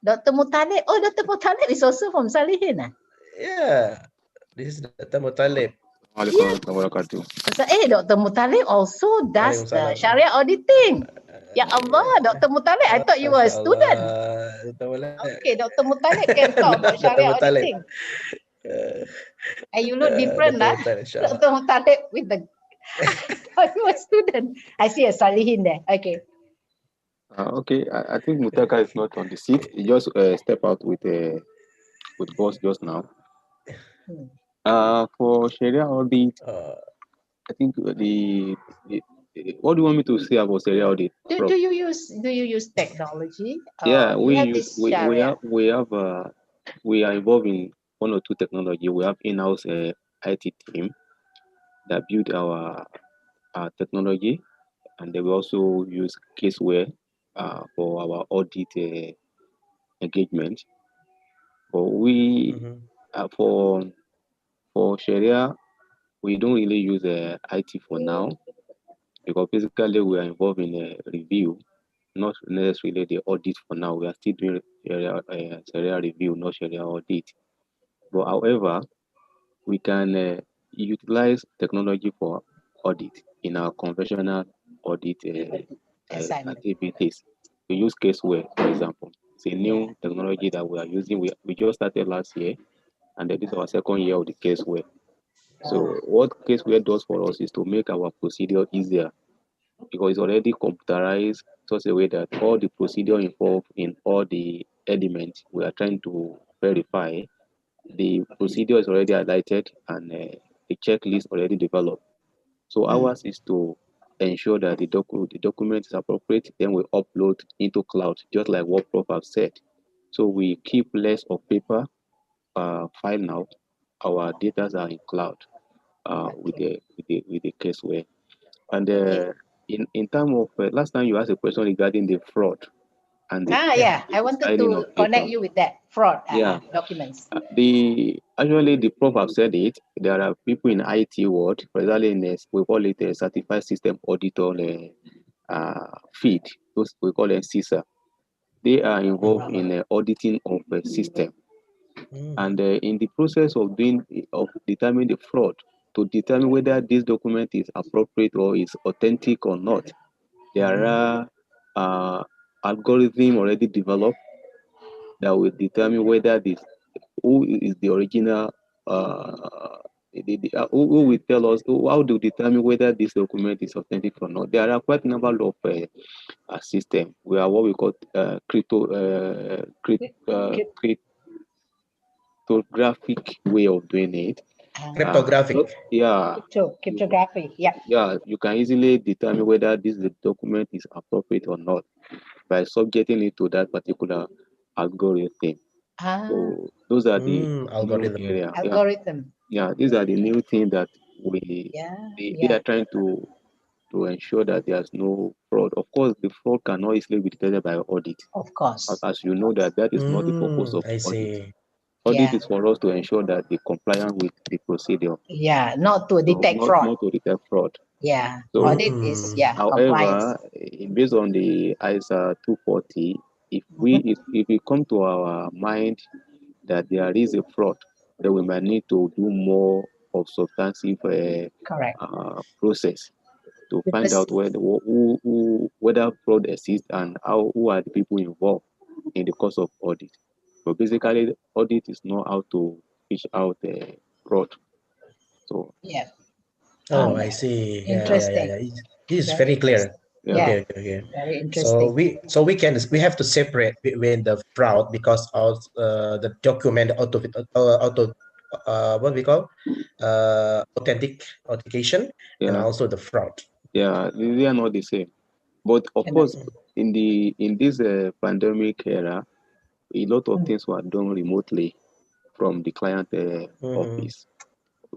Dr. Mutalib. Oh, Dr. Mutalib is also from Salihin. Yeah, this is Dr. Mutalib. Waalaikumsalam wabarakatuh. So, Dr. Mutalib also does the Waalaikumsalam. Sharia auditing. Ya Allah, Dr. Mutalib, I thought you were a Masya student. Allah. Dr. Mutalib. Okay, Dr. Mutalib can talk about Dr. Sharia Mutalib. auditing. And you look different, Dr. lah. Mutalib, insyaAllah. Dr. Mutalib with the I thought you were a student. I see a Salihin there. Okay. Okay, I think Mutaka is not on the seat. He just stepped out with boss just now. For Sharia audit, I think the what do you want me to say about Sharia audit? Do you use technology? Yeah, You have this Sharia. we are involved in one or two technology. We have in-house IT team that build our technology, and they will also use caseware for our audit engagement. But we for Sharia, we don't really use IT for now because basically we are involved in a review, not necessarily the audit for now. We are still doing Sharia review, not Sharia audit. But however, we can utilize technology for audit in our conventional audit activities. We use caseware, for example. It's a new technology that we are using. We just started last year, and this is our second year of the caseware. So what caseware does for us is to make our procedure easier because it's already computerized such a way that all the procedure involved in all the elements we are trying to verify, the procedure is already highlighted and the checklist already developed. So ours is to ensure that the document is appropriate, then we upload into cloud, just like what Prof have said. So we keep less of paper file now. Our data are in cloud with the caseware. And in terms of last time you asked a question regarding the fraud and the I wanted to connect you with that fraud documents. Actually the Prof have said it. There are people in IT world, for example, we call it a certified system auditor feed. Those we call it CISA. They are involved in auditing of a system, and in the process of determining the fraud, to determine whether this document is appropriate or is authentic or not, there are algorithm already developed that will determine whether who is the original who will tell us how to determine whether this document is authentic or not. There are quite a number of systems. We are what we call cryptographic way of doing it. Cryptographic. Cryptography. Yeah. Yeah, you can easily determine whether this document is appropriate or not by subjecting it to that particular algorithm. So those are the algorithm. area. Algorithm. Yeah, these are the new things that they are trying to ensure that there's no fraud. Of course, the fraud cannot easily be detected by audit. Of course. As you know that is not the purpose of I audit. see. Audit is for us to ensure that the compliance with the procedure. Yeah, not to detect fraud. Not to detect fraud. Yeah, So, audit is however, compliance. based on the ISA 240, if we come to our mind that there is a fraud, then we might need to do more of substantive process to find out whether fraud exists and who are the people involved in the course of audit. So basically, audit is not how to fish out fraud. So I see. Interesting. This is very clear. Yeah. Okay. Very interesting. We have to separate between the fraud because of the document what we call authentication and also the fraud. Yeah, they are not the same. But of course, in this pandemic era, a lot of things were done remotely from the client office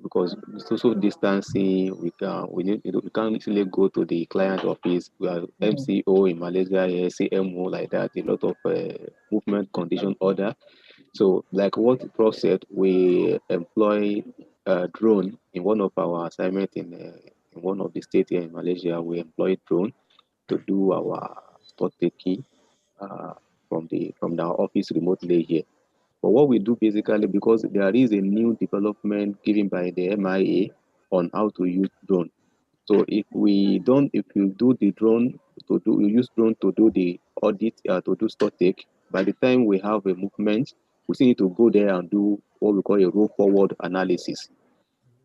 because social distancing. We can't easily go to the client office. We have MCO in Malaysia, CMO like that. A lot of movement condition order. So, like what Prof said, we employ a drone in one of our assignments in one of the states here in Malaysia. We employ drone to do our stock taking from our office remotely here. But what we do basically, because there is a new development given by the MIA on how to use drone. So if you do the drone you use drone to do the audit, to do stock take, by the time we have a movement, we still need to go there and do what we call a roll forward analysis,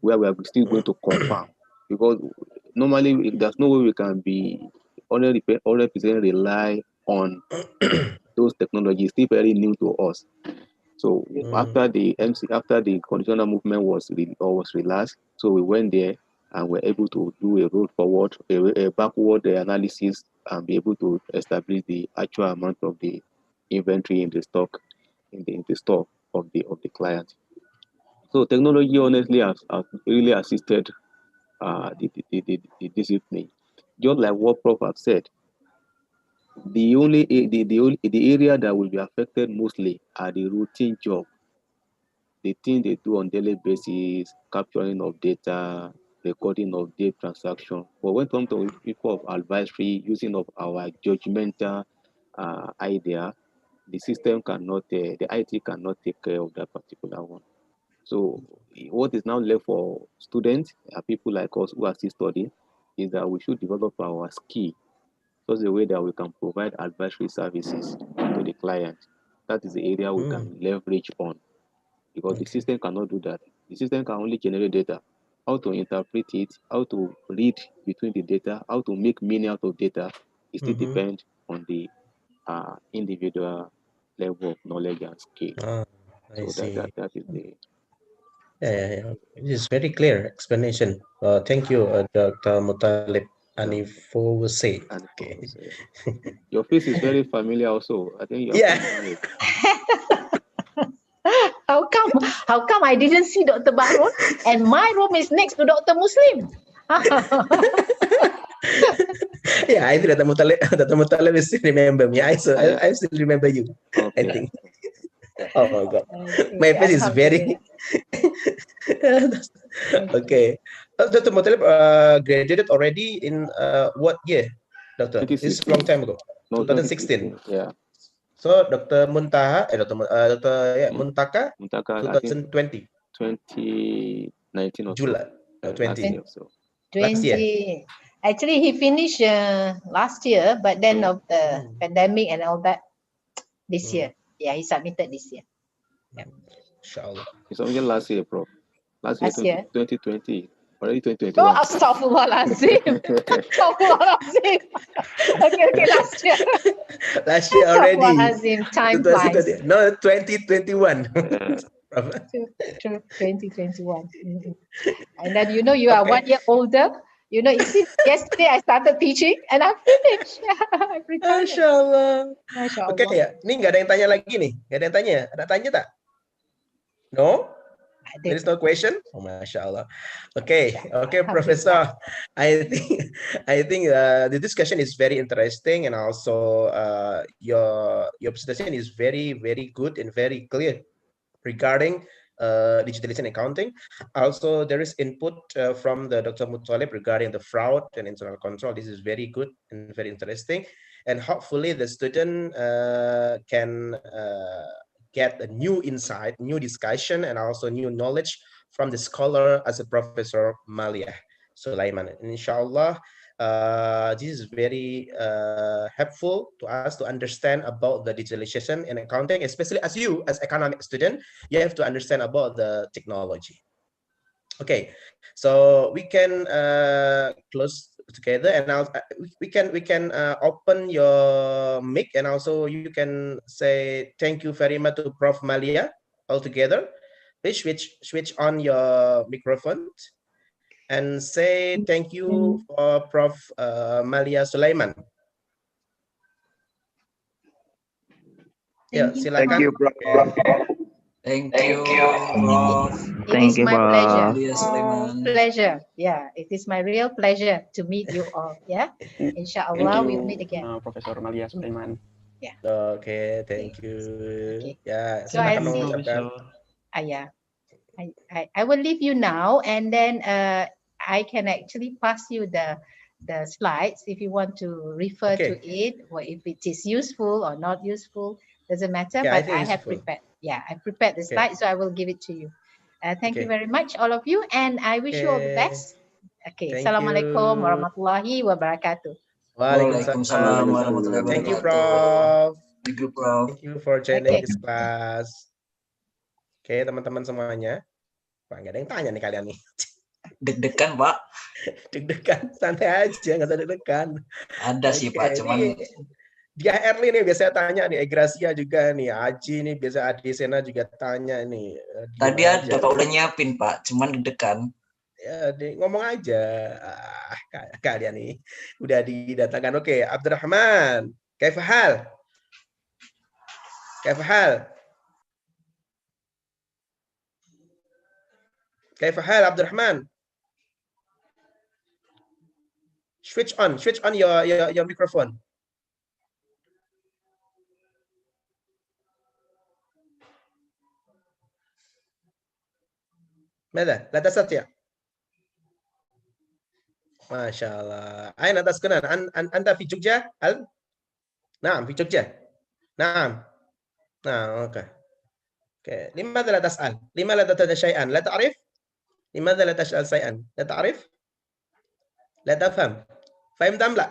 where we are still going to confirm. Because normally there's no way we can be 100% rely on those technologies, still very new to us. So after the conditional movement was relaxed, so we went there and were able to do a roll forward, a backward analysis, and be able to establish the actual amount of the inventory in the stock, in the store of the client. So technology honestly has really assisted the discipline. Just like what Prof have said, the area that will be affected mostly are the routine job, the thing they do on daily basis, capturing of data, recording of data transaction. But when it comes to people of advisory, using of our judgmental idea, the system cannot, the IT cannot take care of that particular one. So what is now left for students, people like us who are still studying, is that we should develop our skill such a way that we can provide advisory services to the client. That is the area we can leverage on, because the system cannot do that. The system can only generate data. How to interpret it, how to read between the data, how to make meaning out of data, it still depends on the individual level of knowledge and skill. I So see. that is the Yeah. It is very clear explanation. Thank you, Dr. Mutalib Anifowase. Okay. Your face is very familiar also. I think you're familiar. How come I didn't see Dr. Bahrul and my room is next to Dr. Muslim? Yeah, I think Dr. Mutalib will still remember me. I still remember you. Okay. I think. Oh my God. My face is very okay. Dr. Mutalib graduated already in what year, Doctor? This is a long time ago. No, 2016. Yeah. So Dr. Muntaka, Muntaka, 2020. 2019 or July. so. 20. So. 20. Actually, he finished last year, but then of the pandemic and all that, this year. Yeah, he submitted this year. Yeah. Inshallah. He submitted last year, Prof. Last year, 2020. Already 2021. Oh, astaghfirullahalazim. Astaghfirullahalazim. Okay, last year. Last year already. Astaghfirullahalazim. Time flies. No, 2021. True, 2021. And then you are 1 year older. You know, you see, yesterday I started teaching and I finished. I retired. Masya Masya Oke Allah. ya, ini nggak ada yang tanya lagi nih. Nggak ada yang tanya. Ada tanya tak? No? There is no question? Oh, Masya Allah. Okay, Professor. I think the discussion is very interesting, and also your presentation is very, very good and very clear regarding digitalization accounting. Also, there is input from the Dr. Muttalib regarding the fraud and internal control. This is very good and very interesting. And hopefully the student can get a new insight, new discussion, and also new knowledge from the scholar as a Professor Maliah Sulaiman. And inshallah, this is very helpful to us to understand about the digitalization in accounting, especially as you, as economic student, you have to understand about the technology. Okay, so we can close together, and now we can open your mic, and also you can say thank you very much to Prof. Maliah altogether. Please switch on your microphone and say thank you for Prof. Maliah Sulaiman. Ya, silakan. Thank you, Prof. Thank you, Prof. It is my pleasure. Maliah Sulaiman. Pleasure. Yeah, it is my real pleasure to meet you all. Yeah, inshallah we'll meet again. Profesor Maliah Sulaiman. Yeah. Okay, thank you. Okay. Ya, So I silakan see. mengucapkan. Yeah. I will leave you now, and then I can actually pass you the the slides if you want to refer to it, or if it is useful or not useful, doesn't matter. Yeah, I But think I have useful. prepared. Yeah, I prepared the Okay. slide, so I will give it to you. Thank you Okay. very much, all of you, and I wish you all the Okay. best. Okay, Thank Assalamualaikum you. warahmatullahi wabarakatuh. Waalaikumsalam warahmatullahi Thank you, wabarakatuh. Prof. Thank you, Prof. Thank you for joining Okay. this class. Oke, teman-teman semuanya. Wah, nggak ada yang tanya nih kalian nih. Deg-degan, Pak. Deg-degan, santai aja, nggak usah deg-degan. Ada sih, Pak. Cuman Di Erli nih biasanya tanya nih, Gracia juga nih, Aji nih biasa Adi Sena juga tanya nih. tadi ada Pak udah nyiapin, Pak. Cuman deg-degan. Ya, ngomong aja. Kalian nih udah didatangkan. Oke, Abdurrahman. Kaifahal? Kaifahal? Kaifahal Abdurrahman? Switch on your microphone. ماذا؟ لا تستطيع. ما شاء الله. أين تسكن؟ أنت في جوجة؟ هل؟ نعم في جوجة. نعم. نعم أوكي. لماذا لا تسأل؟ لماذا لا تسأل شيئا؟ لا تعرف؟ لماذا لا تسأل شيئا؟ لا تعرف؟ لا تفهم. فهمت أم لا؟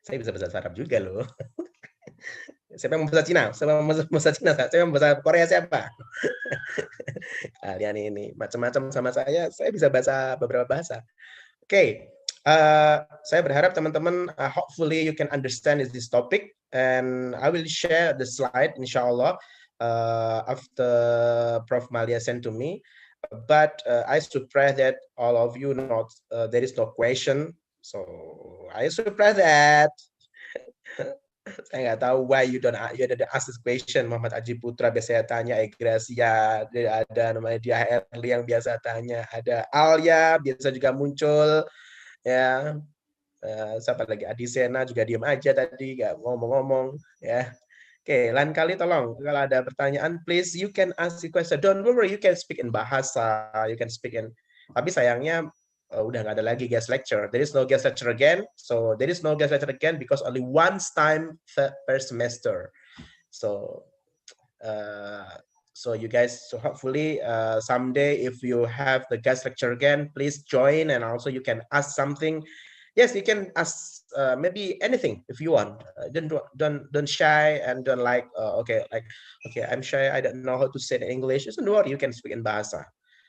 Saya bisa bahasa Arab juga loh. Siapa yang bahasa Cina? Siapa yang bahasa Cina? Siapa yang bahasa Korea siapa? Kalian ini macam-macam sama saya bisa bahasa beberapa bahasa. Oke, saya berharap teman-teman hopefully you can understand this topic, and I will share the slide inshallah after Prof Maliah sent to me. But I surprised that all of you not there is no question, so I surprised that. Saya nggak tahu why you don't ask this question. Muhammad Aji Putra biasanya tanya, Gracia, ada namanya Dia Erli yang biasa tanya, ada Alia biasa juga muncul, ya. Siapa lagi? Adi Sena juga diam aja tadi, nggak ngomong-ngomong, ya. Oke, lain kali tolong kalau ada pertanyaan, please you can ask the question. Don't worry, you can speak in bahasa, you can speak in. Tapi sayangnya udah nggak ada lagi guest lecture. There is no guest lecture again. So there is no guest lecture again because only once time per semester. So you guys, so hopefully someday if you have the guest lecture again, please join, and also you can ask something. Yes, you can ask maybe anything if you want. Don't shy and don't like okay, I'm shy, I don't know how to say it in English. Don't worry, you can speak in bahasa.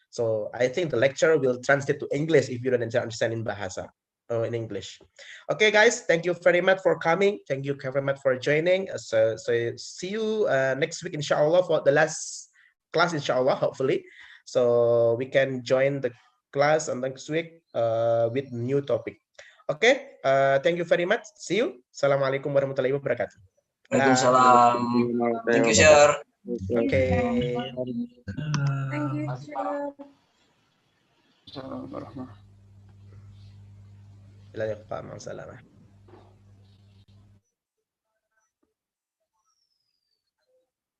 So I think the lecture will translate to English if you don't understand in bahasa or in English. Okay, guys, thank you very much for coming. Thank you very much for joining. So see you next week, inshallah, for the last class, inshallah, hopefully. So we can join the class on next week with new topic. Okay, thank you very much. See you. Assalamualaikum warahmatullahi wabarakatuh. Waalaikumsalam. Thank you, sir. Okay. Thank you, sir. Assalamualaikum warahmatullahi wabarakatuh. Ila liqa, ma'as salamah.